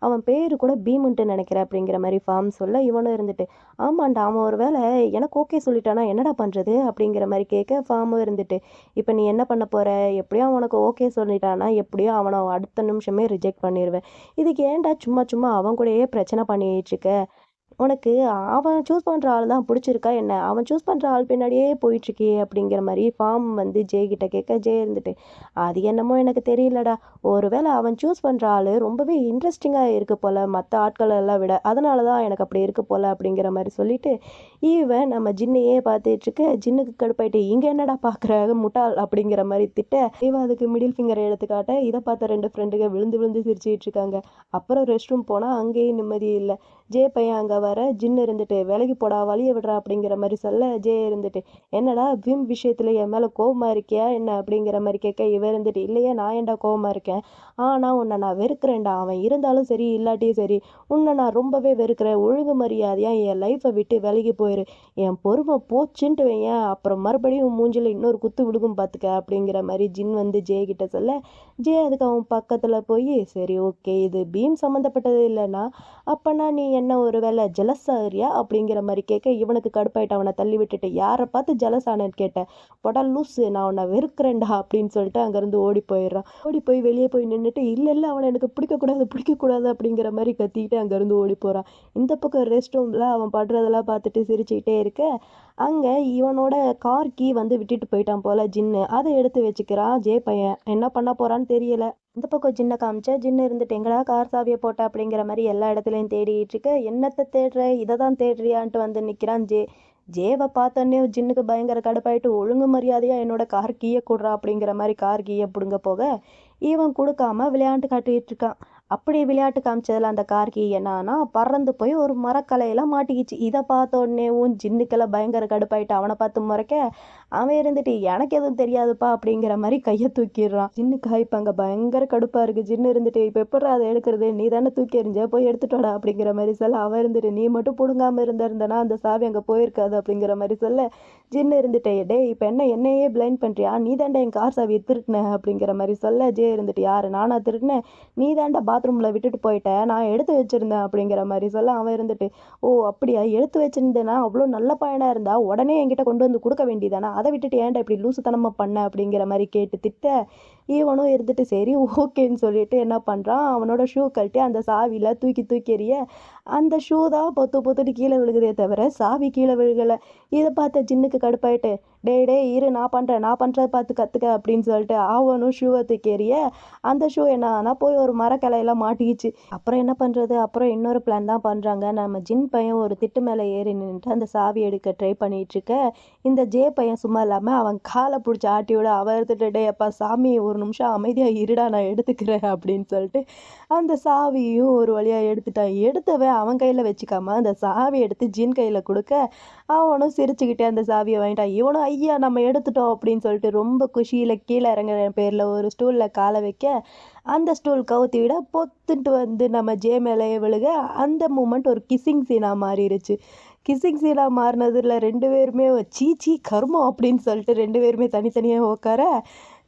அவன் பேர் கூட பீமுன்ட்டு நினைக்கிறேன் அப்படிங்கிற மாதிரி ஃபார்ம் சொல்ல, இவனும் இருந்துட்டு ஆமாண்டா அவன் ஒரு வேளை எனக்கு ஓகே சொல்லிட்டானா என்னடா பண்ணுறது அப்படிங்கிற மாதிரி கேட்க, ஃபார்மும் இருந்துட்டு இப்போ நீ என்ன பண்ண போகிற, எப்படியும் அவனுக்கு ஓகே சொல்லிட்டானா எப்படியும் அவனை அடுத்த நிமிஷமே ரிஜெக்ட் பண்ணிடுவேன், இதுக்கு ஏன்டா சும்மா அவன் கூடயே பிரச்சனை பண்ணிட்டு இருக்க, உனக்கு அவன் சூஸ் பண்ணுற ஆள் தான் பிடிச்சிருக்கா என்ன, அவன் சூஸ் பண்ணுற ஆள் பின்னாடியே போயிட்டுருக்கே அப்படிங்கிற மாதிரி ஃபார்ம் வந்து ஜே கிட்ட கேட்க, ஜே இருந்துட்டு அது என்னமோ எனக்கு தெரியலடா, ஒருவேளை அவன் சூஸ் பண்ணுற ஆள் ரொம்பவே இன்ட்ரெஸ்டிங்காக இருக்கு போல் மற்ற ஆட்களை எல்லாம் விட, அதனால தான் எனக்கு அப்படி இருக்கு போல் அப்படிங்கிற மாதிரி சொல்லிட்டு இவன் நம்ம ஜின்னையே பார்த்துட்ருக்க. ஜின்னுக்கு கடுப்பாயிட்டு இங்கே என்னடா பார்க்குற முட்டாள் அப்படிங்கிற மாதிரி திட்ட, இவன் அதுக்கு மிடில் ஃபிங்கரை எடுத்துக்காட்ட இதை பார்த்த 2 ஃப்ரெண்டுங்க விழுந்து சிரிச்சிட்டு இருக்காங்க. அப்புறம் ரெஸ்ட் ரூம் போனால் அங்கேயும் நிம்மதி இல்லை. ஜே பையன் அங்கே வர, ஜின்னு இருந்துட்டு வேலைக்கு போடா வழியை விடுறா அப்படிங்கிற மாதிரி சொல்ல, ஜே இருந்துட்டு என்னடா விம் விஷயத்தில் என் மேலே கோபமாக இருக்கியா என்ன அப்படிங்கிற மாதிரி கேட்க, இவன் இருந்துட்டு இல்லையே நான் ஏன்டா கோபமாக இருக்கேன், ஆனால் உன்னை நான் வெறுக்கிறேன்டா, அவன் இருந்தாலும் சரி இல்லாட்டியும் சரி உன்னை நான் ரொம்பவே வெறுக்கிறேன், ஒழுங்கு மரியாதையாக என் லைஃப்பை விட்டு விலகி போயிரு, என் பொறுமை போச்சுன்ட்டு வையன் அப்புறம் மறுபடியும் மூஞ்சில் இன்னொரு குத்து விடுக்கும் பார்த்துக்க அப்படிங்கிற மாதிரி ஜின் வந்து ஜே கிட்ட சொல்ல, ஜே அதுக்கு அவன் பக்கத்தில் போய் சரி ஓகே இது பீம் சம்மந்தப்பட்டது இல்லைன்னா அப்போனா நீ என்ன ஒரு வேலை ஜெலஸ் ஆகிறியா அப்படிங்கிற மாதிரி கேட்க, இவனுக்கு கடுப்பாயிட்டு அவனை தள்ளி விட்டுட்டு யாரை பார்த்து ஜெலஸ் ஆனேன்னு கேட்டேன், போடா லூஸு நான் உன்னை வெறுக்கிறேன்டா அப்படின்னு சொல்லிட்டு அங்கேருந்து ஓடி போயிடுறான். ஓடி போய் வெளியே போய் நின்றுட்டு இல்லை அவனை எனக்கு பிடிக்கக்கூடாது அப்படிங்கிற மாதிரி கத்திக்கிட்டு அங்கேருந்து ஓடி போகிறான். இந்த பக்கம் ரெஸ்ட் ரூமில் அவன் படுறதெல்லாம் பார்த்துட்டு சிரிச்சுக்கிட்டே இருக்க, அங்கே இவனோட கார் கீ வந்து விட்டுட்டு போயிட்டான் போல் ஜின்னு, அதை எடுத்து வச்சுக்கிறான் ஜே பையன், என்ன பண்ண போகிறான்னு தெரியல. இந்த பக்கம் ஜின்னை காமிச்சா, ஜின்னு இருந்துட்டு எங்கடா கார் சாவியை போட்ட அப்படிங்கிற மாதிரி எல்லா இடத்துலையும் தேடிட்டு இருக்க, என்னத்தை தேடுற இதை தான் தேடுறியான்ட்டு வந்து நிற்கிறான் ஜே. ஜேவை பார்த்தோன்னே ஜின்னுக்கு பயங்கர கடுப்பாயிட்டு ஒழுங்கு மரியாதையாக என்னோட கார் கீயை கொடுறா அப்படிங்கிற மாதிரி கார் கீயை பிடுங்க போக இவன் கொடுக்காம விளையாண்டு காட்டிகிட்டு இருக்கான். அப்படி விளையாட்டு காமிச்சதில் அந்த கார்கி என்னன்னா பறந்து போய் ஒரு மரக்கலையில மாட்டிக்கிச்சு. இதை பார்த்த உடனேவும் ஜின்னுக்கெல்லாம் பயங்கர கடுப்பாயிட்டு அவனை பார்த்து முறைக்க, அவன் இருந்துட்டு எனக்கு எதுவும் தெரியாதுப்பா அப்படிங்கிற மாதிரி கையை தூக்கிடுறான். ஜின்னுக்கு இப்போ அங்கே பயங்கர கடுப்பாக இருக்குது. ஜின்னு இருந்துட்டு இப்போ எப்படி அதை எடுக்கிறது, நீ தானே தூக்கி எறிஞ்ச, போய் எடுத்துட்டோடா அப்படிங்கிற மாதிரி சொல்ல, அவன் இருந்துட்டு நீ மட்டும் பிடுங்காமல் இருந்திருந்தனா அந்த சாவி அங்கே போயிருக்காது அப்படிங்கிற மாதிரி சொல்ல, ஜின்னு இருந்துட்டு டே இப்போ என்னையே பிளைண்ட் பண்ணுறியா, நீ தாண்டா என் கார் சாவியை திருட்டின அப்படிங்கிற மாதிரி சொல்ல, ஜே இருந்துட்டு யாரு நானா திருட்டினேன், நீ தாண்டா பாத்ரூமில் விட்டுட்டு போயிட்ட, நான் எடுத்து வச்சிருந்தேன் அப்படிங்கிற மாதிரி சொல்ல, அவன் இருந்துட்டு ஓ அப்படியா, எடுத்து வச்சிருந்தேன்னா அவ்வளோ நல்ல பையனாக இருந்தா உடனே என்கிட்ட கொண்டு வந்து கொடுக்க வேண்டியதானே, அதை விட்டுட்டு ஏன்டா இப்படி லூசுத்தனமாக பண்ண அப்படிங்கிற மாதிரி கேட்டு திட்ட, இவனும் இருந்துட்டு சரி ஓகேன்னு சொல்லிட்டு என்ன பண்ணுறான், அவனோட ஷூ கழட்டி அந்த சாவியில் தூக்கி எறிய அந்த ஷூ தான் பொத்துட்டு கீழே விழுகுதே தவிர சாவி கீழே விழுகலை. இதை பார்த்த ஜின்னுக்கு கடுப்பாயிட்டு டேய் இரு நான் பண்ணுறத பார்த்து கற்றுக்க அப்படின்னு சொல்லிட்டு அவனும் ஷூவை தூக்கி எறிய அந்த ஷூ என்ன போய் ஒரு மரக்கிளையெல்லாம் மாட்டிக்கிச்சு. அப்புறம் என்ன பண்ணுறது, அப்புறம் இன்னொரு பிளான் தான் பண்ணுறாங்க. நம்ம ஜின் பையன் ஒரு திட்டு மேலே ஏறி நின்றுட்டு அந்த சாவி எடுக்க ட்ரை பண்ணிட்டு இருக்க, இந்த ஜே பையன் சும்மா இல்லாமல் அவன் காலை பிடிச்சி ஆட்டி விட, அவன் எடுத்துட்டு டே அப்பா சாமி ஒரு நிமிஷம் அமைதியாக இருடா நான் எடுத்துக்கிறேன் அப்படின்னு சொல்லிட்டு அந்த சாவியும் ஒரு வழியாக எடுத்துட்டான். எடுத்தவன் அவன் கையில் வச்சுக்காம அந்த சாவி எடுத்து ஜின் கையில் கொடுக்க, அவனும் சிரிச்சுக்கிட்டே அந்த சாவியை வாங்கிட்டான். இவனும் ஐயா நம்ம எடுத்துட்டோம் அப்படின்னு சொல்லிட்டு ரொம்ப குஷியில் கீழே இறங்குற பேரில் ஒரு ஸ்டூலில் காலை வைக்க, அந்த ஸ்டூல் கவுத்தி விட பொத்துட்டு வந்து நம்ம ஜே மேலேயே விழுக, அந்த மூமெண்ட் ஒரு கிஸ்ஸிங் சீனாக மாறிடுச்சு. கிஸ்ஸிங் சீனாக மாறினதில் ரெண்டு பேருமே சீ கருமம் அப்படின்னு சொல்லிட்டு ரெண்டு பேருமே தனித்தனியாக உட்கார,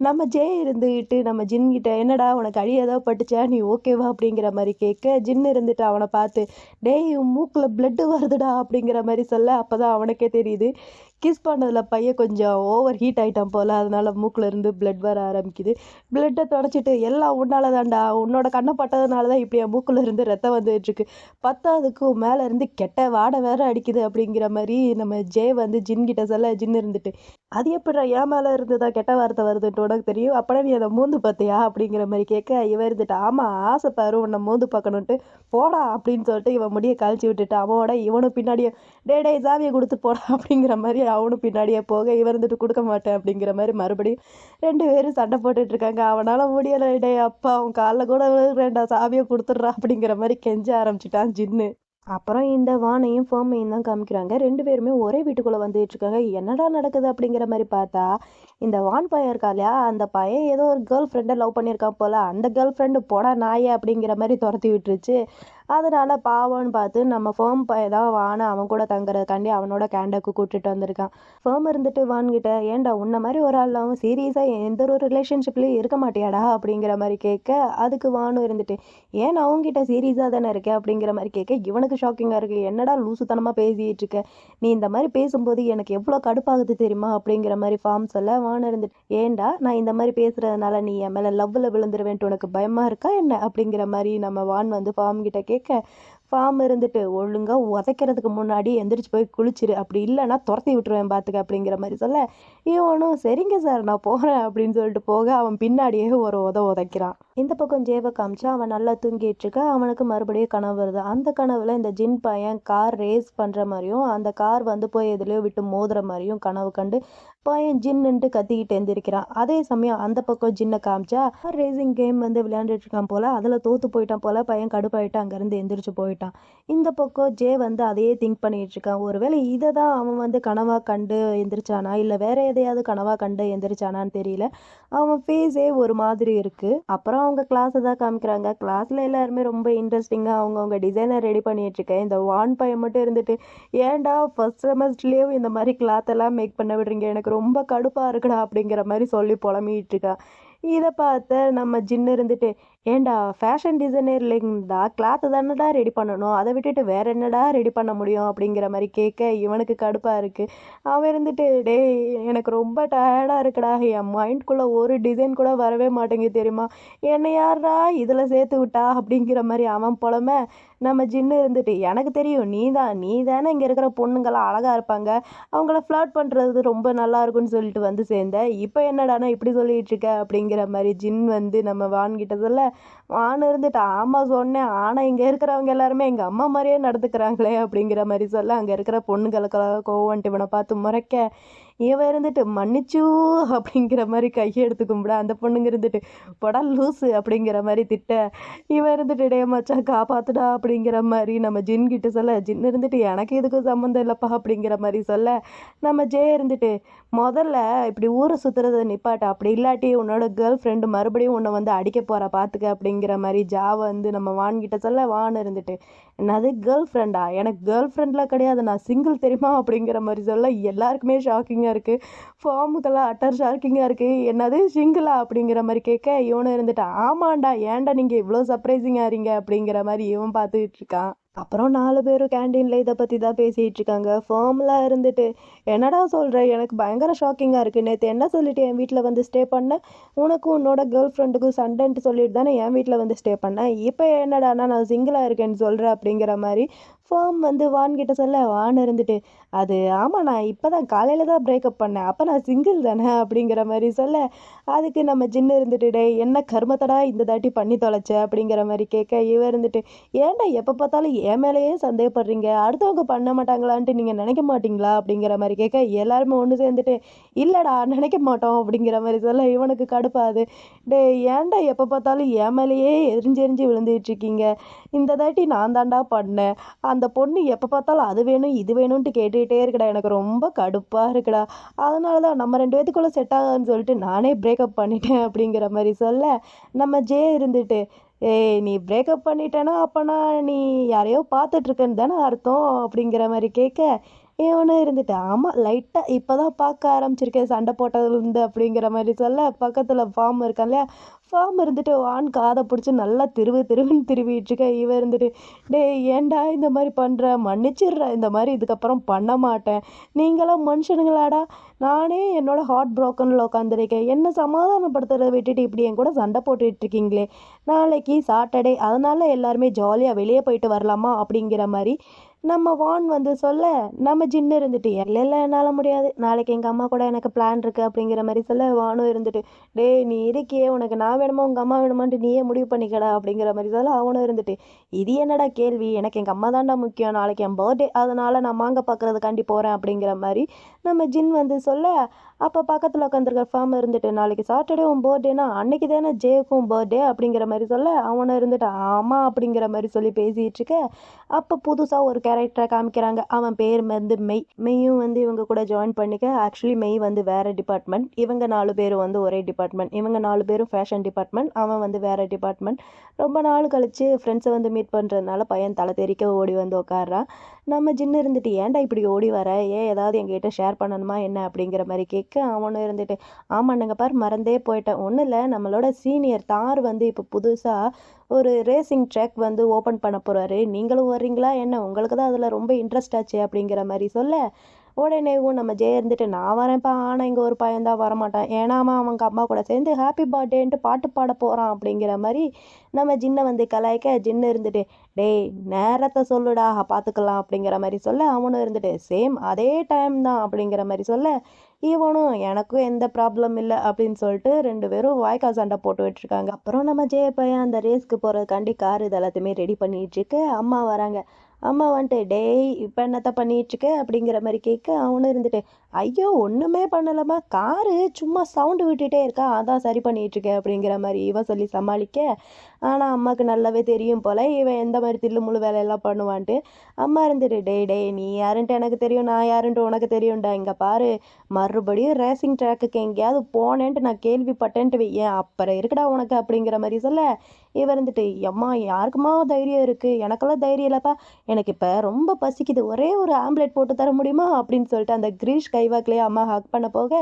நம்ம ஜே இருந்துக்கிட்டு நம்ம ஜின்கிட்ட என்னடா உனக்கு அடி ஏதாவது பட்டுச்சா, நீ ஓகேவா அப்படிங்கிற மாதிரி கேட்க, ஜின்னு இருந்துட்டு அவனை பார்த்து டேய் மூக்கில் பிளட்டு வருதுடா அப்படிங்கிற மாதிரி சொல்ல, அப்போ தான் அவனுக்கே தெரியுது கிஸ் பண்ணதில் பையன் கொஞ்சம் ஓவர் ஹீட் ஆகிட்டான் போல், அதனால் மூக்கில் இருந்து பிளட் வர ஆரம்பிக்குது. பிளட்டை தொடச்சிட்டு எல்லாம் உன்னால தான்டா, உன்னோட கண்ணை பட்டதுனால தான் இப்படி என் மூக்கில் இருந்து ரத்தம் வந்துட்டுருக்கு, பத்தாவதுக்கும் மேலே இருந்து கெட்ட வாடை வேற அடிக்குது அப்படிங்கிற மாதிரி நம்ம ஜே வந்து ஜின்கிட்ட சொல்ல, ஜின்னு இருந்துட்டு அது எப்படிடா என் மேலே இருந்து தான் கெட்ட வார்த்தை வருதுன்ட்டு உனக்கு தெரியும், அப்படா நீ அதை மூந்து பார்த்தியா அப்படிங்கிற மாதிரி கேட்க, இவன் இருந்துட்டு ஆமாம் ஆசைப்பாரு உன்னை மூந்து பார்க்கணுன்ட்டு போடா அப்படின்னு சொல்லிட்டு இவன் முடியை கழிச்சு விட்டுட்டு அவனோட இவனும் பின்னாடியே டே சாவியை கொடுத்து போடா அப்படிங்கிற மாதிரி அவனும் பின்னாடியே போக, இவன் இருந்துட்டு கொடுக்க மாட்டேன் அப்படிங்கிற மாதிரி மறுபடியும் ரெண்டு பேரும் சண்டை போட்டுட்டு இருக்காங்க. அவனால் முடியலை, டே அப்பா அவன் காலில் கூட விழுகிறேன்டா சாவியை கொடுத்துட்றா அப்படிங்கிற மாதிரி கெஞ்ச ஆரம்பிச்சிட்டான் ஜின்னு. அப்புறம் இந்த வானையும் ஃபேமையும் தான் காமிக்கிறாங்க. ரெண்டு பேருமே ஒரே வீட்டுக்குள்ளே வந்துட்டு இருக்காங்க. என்னடா நடக்குது அப்படிங்கிற மாதிரி பார்த்தா, இந்த வான் பையன் இருக்கா இல்லையா, அந்த பையன் ஏதோ ஒரு கேர்ள் ஃப்ரெண்டை லவ் பண்ணியிருக்கான் போல், அந்த கேர்ள் ஃப்ரெண்டு போடா நாயே அப்படிங்கிற மாதிரி துரத்தி விட்டுருச்சு. அதனால் பாவம்னு பார்த்து நம்ம ஃபேம் பையன் தான் வானை அவன் கூட தங்குறதுக்காண்டி அவனோட கேண்டக்கு கூப்பிட்டுட்டு வந்திருக்கான். ஃபேம் இருந்துட்டு வான்கிட்ட ஏன்டா உன்ன மாதிரி ஒரு ஆள் அவன் சீரியஸாக எந்த ஒரு ரிலேஷன்ஷிப்லேயும் இருக்க மாட்டியாடா அப்படிங்கிற மாதிரி கேட்க, அதுக்கு வானும் இருந்துட்டு ஏன் நான் அவங்ககிட்ட சீரியஸாக தானே இருக்கேன் அப்படிங்கிற மாதிரி கேட்க, இவனுக்கு ஷாக்கிங்காக இருக்குது. என்னடா லூசுத்தனமாக பேசிகிட்டு இருக்க, நீ இந்த மாதிரி பேசும்போது எனக்கு எவ்வளோ கடுப்பாகுது தெரியுமா அப்படிங்கிற மாதிரி ஃபார்ம் சொல்ல, வான் இருந்துட்டு ஏன்டா நான் இந்த மாதிரி பேசுகிறதுனால நீ என் மேலே லவ்வில் விழுந்துருவேன்ட்டு உனக்கு பயமாக இருக்கா என்ன அப்படிங்கிற மாதிரி நம்ம வான் வந்து ஃபார்ம் கிட்ட கேட்க, ஃபார்ம் இருந்துட்டு ஒழுங்காக உதைக்கிறதுக்கு முன்னாடி எந்திரிச்சு போய் குளிச்சிரு, அப்படி இல்லைன்னா துரத்தி விட்டுருவேன் பார்த்துக்க அப்படிங்கிற மாதிரி சொல்ல, இவனும் சரிங்க சார் நான் போகிறேன் அப்படின்னு சொல்லிட்டு போக, அவன் பின்னாடியே ஒரு உதைக்கிறான். இந்த பக்கம் ஜேவை காமிச்சா அவன் நல்லா தூங்கிட்டு இருக்க, அவனுக்கு மறுபடியும் கனவு வருது. அந்த கனவுல இந்த ஜின் பையன் கார் ரேஸ் பண்ணுற மாதிரியும் அந்த கார் வந்து போய் எதுலையோ விட்டு மோதுற மாதிரியும் கனவு கண்டு பையன் ஜின்னுட்டு கத்திக்கிட்டு எழுந்திருக்கிறான். அதே சமயம் அந்த பக்கம் ஜின்னை காமிச்சா ரேசிங் கேம் வந்து விளையாண்டுட்டு இருக்கான் போல, அதில் தோற்று போயிட்டான் போல, பையன் கடுப்பாயிட்டு அங்கேருந்து எந்திரிச்சு போயிட்டான். இந்த பக்கம் ஜே வந்து அதையே திங்க் பண்ணிட்டு இருக்கான். ஒருவேளை இதை தான் அவன் வந்து கனவா கண்டு எந்திரிச்சானா இல்லை வேற எதையாவது கனவா கண்டு எந்திரிச்சானான்னு தெரியல. அவன் ஃபேஸே ஒரு மாதிரி இருக்கு. அப்புறம் அவங்க கிளாஸை தான் காமிக்கிறாங்க. கிளாஸ்ல எல்லாருமே ரொம்ப இன்ட்ரெஸ்டிங்காக அவங்கவுங்க டிசைனை ரெடி பண்ணிட்டு இருக்கேன். இந்த வான் பையன் மட்டும் இருந்துட்டு ஏன்டா ஃபர்ஸ்ட் செமஸ்டர்லேயும் இந்த மாதிரி கிளாத் எல்லாம் மேக் பண்ண விடுறீங்க, எனக்கு ரொம்ப கடுப்பாக இருக்குடா அப்படிங்கிற மாதிரி சொல்லி புலம்பிட்டு இருக்கா. இதை பார்த்த நம்ம ஜின்னு இருந்துட்டு ஏன்டா ஃபேஷன் டிசைனர் இல்லைங்கடா, கிளாத்து தானடா ரெடி பண்ணணும், அதை விட்டுட்டு வேற என்னடா ரெடி பண்ண முடியும் அப்படிங்கிற மாதிரி கேட்க, இவனுக்கு கடுப்பாக இருக்குது. அவன் இருந்துட்டு டேய் எனக்கு ரொம்ப டயர்டாக இருக்குடா, என் மைண்ட்குள்ளே ஒரு டிசைன் கூட வரவே மாட்டேங்குது தெரியுமா, என்னை யாரா இதில் சேர்த்து விட்டா அப்படிங்கிற மாதிரி அவன் புலமை. நம்ம ஜின்னு இருந்துட்டு எனக்கு தெரியும் நீ தானே இங்கே இருக்கிற பொண்ணுங்களாம் அழகாக இருப்பாங்க, அவங்கள ஃப்ளர்ட் பண்ணுறது ரொம்ப நல்லா இருக்குன்னு சொல்லிட்டு வந்து சேர்ந்த, இப்போ என்னடானா இப்படி சொல்லிட்டு இருக்க அப்படிங்கிற மாதிரி ஜின் வந்து நம்ம வான்கிட்ட சொல்ல, வான் இருந்துட்டு ஆமாம் சொன்னேன், ஆனால் இங்கே இருக்கிறவங்க எல்லாருமே எங்கள் அம்மா மாதிரியே நடந்துக்கிறாங்களே அப்படிங்கிற மாதிரி சொல்ல, அங்கே இருக்கிற பொண்ணுங்களுக்கெல்லாம் கோவன்ட்டு இவனை பார்த்து முறைக்க, இவன் இருந்துட்டு மன்னிச்சு அப்படிங்கிற மாதிரி கையை எடுத்து கும்பிட, அந்த பொண்ணுங்க இருந்துட்டு பொடா லூசு அப்படிங்கிற மாதிரி திட்ட, இவன் இருந்துட்டு டே மச்சான் காப்பாத்துடா அப்படிங்கிற மாதிரி நம்ம ஜின் கிட்ட சொல்ல, ஜின் இருந்துட்டு எனக்கு இதுக்கும் சம்மந்தம் இல்லைப்பா அப்படிங்கிற மாதிரி சொல்ல, நம்ம ஜே இருந்துட்டு முதல்ல இப்படி ஊரை சுற்றுறத நிப்பாட்ட, அப்படி இல்லாட்டி உன்னோட கேர்ள் ஃப்ரெண்டு மறுபடியும் உன்னை வந்து அடிக்க போகிற பார்த்துக்க அப்படிங்கிற மாதிரி ஜாவை வந்து நம்ம வான்கிட்ட சொல்ல, வான் இருந்துட்டு என்னது கேர்ள் ஃப்ரெண்டா, எனக்கு கேர்ள் ஃப்ரெண்ட்லாம் கிடையாது, நான் சிங்கிள் தெரியுமா அப்படிங்கிற மாதிரி சொல்ல எல்லாருக்குமே ஷாக்கிங்காக இருக்குது. ஃபார்முக்கெல்லாம் அட்டர் ஷாக்கிங்காக இருக்குது. என்னது சிங்கிளா அப்படிங்கிற மாதிரி கேட்க, இவனும் இருந்துட்டு ஆமாண்டா ஏன்டா நீங்கள் இவ்வளோ சர்ப்ரைசிங்காக இருங்க அப்படிங்கிற மாதிரி இவன் பார்த்துக்கிட்டு இருக்கான். அப்புறம் 4 பேரும் கேண்டீனில் இதை பற்றி தான் பேசிகிட்டு இருக்காங்க. ஃபார்ம்லாம் இருந்துட்டு என்னடா சொல்கிற, எனக்கு பயங்கர ஷாக்கிங்காக இருக்குது. நேற்று என்ன சொல்லிட்டு என் வீட்டில் வந்து ஸ்டே பண்ண, உனக்கும் உன்னோட கேர்ள் ஃப்ரெண்டுக்கும் சண்டைன்ட்டு சொல்லிட்டு தானே என் வீட்டில் வந்து ஸ்டே பண்ணேன். இப்போ என்னடானா நான் சிங்கிளாக இருக்கேன்னு சொல்கிறேன் அப்படிங்கிற மாதிரி ஃபார்ம் வந்து வான்கிட்ட சொல்ல, வான் இருந்துட்டு அது ஆமாம் நான் இப்போ தான் காலையில் தான் பிரேக்கப் பண்ணேன், அப்போ நான் சிங்கிள் தானே அப்படிங்கிற மாதிரி சொல்ல, அதுக்கு நம்ம ஜின்னு இருந்துட்டு டே என்ன கர்மத்தடா இந்த தாட்டி பண்ணி தொலைச்ச அப்படிங்கிற மாதிரி கேட்க, இவன் இருந்துட்டு ஏன்டா எப்போ பார்த்தாலும் என் மேலேயே சந்தேகப்படுறீங்க, அடுத்தவங்க பண்ண மாட்டாங்களான்ட்டு நீங்கள் நினைக்க மாட்டீங்களா அப்படிங்கிற மாதிரி கேட்க, எல்லாருமே ஒன்று சேர்ந்துட்டு இல்லைடா நினைக்க மாட்டோம் அப்படிங்கிற மாதிரி சொல்ல, இவனுக்கு கடுப்பாது. டே ஏன்டா எப்போ பார்த்தாலும் என் மேலேயே எரிஞ்சு எரிஞ்சு விழுந்துட்டு இருக்கீங்க, இந்த தாட்டி நான் தாண்டா பண்ணேன், அந்த பொண்ணு எப்போ பார்த்தாலும் அது வேணும் இது வேணும்ன்ட்டு கேட்டுக்கிட்டே இருக்குடா, எனக்கு ரொம்ப கடுப்பாக இருக்குடா, அதனால தான் நம்ம 2 பேத்துக்குள்ளே செட் ஆகாதுன்னு சொல்லிட்டு நானே பிரேக்கப் பண்ணிட்டேன் அப்படிங்கிற மாதிரி சொல்ல, நம்ம ஜே இருந்துட்டு ஏய் நீ பிரேக்கப் பண்ணிட்டேன்னா அப்போனா நீ யாரையோ பார்த்துட்ருக்கன்னு தானே அர்த்தம் அப்படிங்கிற மாதிரி கேட்க, இவனும் இருந்துட்டு ஆமாம் லைட்டாக இப்போ தான் பார்க்க ஆரம்பிச்சிருக்கேன் சண்டை போட்டதுலேருந்து அப்படிங்கிற மாதிரி சொல்ல, பக்கத்தில் ஃபார்ம் இருக்கான் இல்லையா, ஃபார்ம் இருந்துட்டு வான் காதை பிடிச்சி நல்லா திருவுன்னு திருவிட்டு இருக்க, இவன் இருந்துட்டு டேய் ஏன்டா இந்த மாதிரி பண்ணுற, மன்னிச்சிடுற இந்த மாதிரி இதுக்கப்புறம் பண்ண மாட்டேன், நீங்களாம் மனுஷனுங்களாடா, நானே என்னோட ஹார்ட் ப்ரோக்கனில் உட்காந்துருக்கேன், என்ன சமாதானப்படுத்துறதை விட்டுட்டு இப்படி என் கூட சண்டை போட்டுட்டு இருக்கீங்களே, நாளைக்கு சாட்டர்டே அதனால எல்லாருமே ஜாலியாக வெளியே போயிட்டு வரலாமா அப்படிங்கிற மாதிரி நம்ம வான் வந்து சொல்ல, நம்ம ஜின்னு இருந்துட்டு இல்லை இல்லை என்னால் முடியாது, நாளைக்கு எங்கள் அம்மா கூட எனக்கு பிளான் இருக்குது அப்படிங்கிற மாதிரி சொல்ல, வானும் இருந்துட்டு டேய் நீ இருக்கியே உனக்கு நான் வேணுமா உங்கள் அம்மா வேணுமான்ட்டு நீயே முடிவு பண்ணிக்கடா அப்படிங்கிற மாதிரி சொல்ல, அவனும் இருந்துட்டு இது என்னடா கேள்வி, எனக்கு எங்கள் அம்மா தான்டா முக்கியம், நாளைக்கு என் பர்த்டே அதனால நான் மாங்க பார்க்குறதுக்காண்டி போகிறேன் அப்படிங்கிற மாதிரி நம்ம ஜின் வந்து சொல்ல, அப்போ பக்கத்தில் உட்காந்துருக்க ஃபார்ம் இருந்துட்டு நாளைக்கு சாட்டர்டே உன் பர்த்டேனா அன்னைக்கு தானே ஜேக்கும் பர்த்டே அப்படிங்கிற மாதிரி சொல்ல, அவனை இருந்துட்டு ஆமாம் அப்படிங்கிற மாதிரி சொல்லி பேசிகிட்டு இருக்க, அப்போ புதுசாக ஒரு கேரக்டரை காமிக்கிறாங்க, அவன் பேர் வந்து மெய்யும் வந்து இவங்க கூட ஜாயின் பண்ணிக்க, ஆக்சுவலி மெய் வந்து வேறு டிபார்ட்மெண்ட், இவங்க 4 பேரும் வந்து ஒரே டிபார்ட்மெண்ட், இவங்க 4 பேரும் ஃபேஷன் டிபார்ட்மெண்ட், அவன் வந்து வேறு டிபார்ட்மெண்ட். ரொம்ப நாள் கழித்து ஃப்ரெண்ட்ஸை வந்து மீட் பண்ணுறதுனால பையன் தலை தெறிக்க ஓடி வந்து உட்காடுறான். நம்ம ஜின்னு இருந்துட்டு ஏன்டா இப்படி ஓடி வர, ஏன் ஏதாவது எங்ககிட்ட ஷேர் பண்ணணுமா என்ன அப்படிங்கிற மாதிரி கேட்க, அவனும் இருந்துட்டு ஆமாண்ணுங்க பார் மறந்தே போயிட்டேன், ஒன்றும் இல்லை நம்மளோட சீனியர் தார் வந்து இப்போ புதுசாக ஒரு ரேசிங் ட்ராக் வந்து ஓப்பன் பண்ண போகிறாரு, நீங்களும் வர்றீங்களா என்ன, உங்களுக்கு தான் அதில் ரொம்ப இன்ட்ரெஸ்ட் ஆச்சு அப்படிங்கிற மாதிரி சொல்ல, உடனேவும் நம்ம ஜெய இருந்துட்டு நான் வரேன்ப்பா, ஆனால் இங்கே ஒரு பையன் தான் வரமாட்டான், ஏன்னா அவன் அவங்க அம்மா கூட சேர்ந்து ஹாப்பி பர்த்டேன்ட்டு பாட்டு பாட போகிறான் அப்படிங்கிற மாதிரி நம்ம ஜின்னை வந்து கலாய்க்க, ஜின்னு இருந்துட்டு டேய் நேரத்தை சொல்லுடா பார்த்துக்கலாம் அப்படிங்கிற மாதிரி சொல்ல, அவனும் இருந்துட்டு சேம் அதே டைம் தான் அப்படிங்கிற மாதிரி சொல்ல, இவனும் எனக்கும் எந்த ப்ராப்ளம் இல்லை அப்படின்னு சொல்லிட்டு 2 பேரும் வாய்க்கா சண்டை போட்டு விட்டுருக்காங்க. அப்புறம் நம்ம ஜெய பையன் அந்த ரேஸ்க்கு போகிறதுக்காண்டி கார் இது எல்லாத்தையுமே ரெடி பண்ணிட்டு இருக்கு, அம்மா வராங்க, அம்மா வந்துட்டு டேய் இப்போ என்னத்த பண்ணிகிட்ருக்க அப்படிங்கிற மாதிரி கேட்க, அவனும் இருந்துட்டு ஐயோ ஒன்றுமே பண்ணலம்மா, காரு சும்மா சவுண்டு விட்டுட்டே இருக்கா அதான் சரி பண்ணிகிட்ருக்கேன் அப்படிங்கிற மாதிரி இவன் சொல்லி சமாளிக்க, ஆனால் அம்மாவுக்கு நல்லாவே தெரியும் போல் இவன் எந்த மாதிரி தில்லு முழு வேலையெல்லாம் பண்ணுவான்ட்டு, அம்மா இருந்துட்டு டேய் டேய் நீ யாருன்ட்டு எனக்கு தெரியும், நான் யாருன்ட்டு உனக்கு தெரியும்டா, இங்கே பாரு மறுபடியும் ரேசிங் ட்ராக்குக்கு எங்கேயாவது போனேன்ட்டு நான் கேள்விப்பட்டேன்ட்டு வையேன் அப்புறம் இருக்குடா உனக்கு அப்படிங்கிற மாதிரி சொல்ல, இவன் இருந்துட்டு அம்மா யாருக்குமா தைரியம் இருக்குது, எனக்கெல்லாம் தைரியம் இல்லைப்பா, எனக்கு இப்போ ரொம்ப பசிக்குது, ஒரே ஒரு ஆம்லெட் போட்டு தர முடியுமா அப்படின்னு சொல்லிட்டு அந்த கிரீஷ் கைவாக்கிலேயே அம்மா ஹக் பண்ண போக,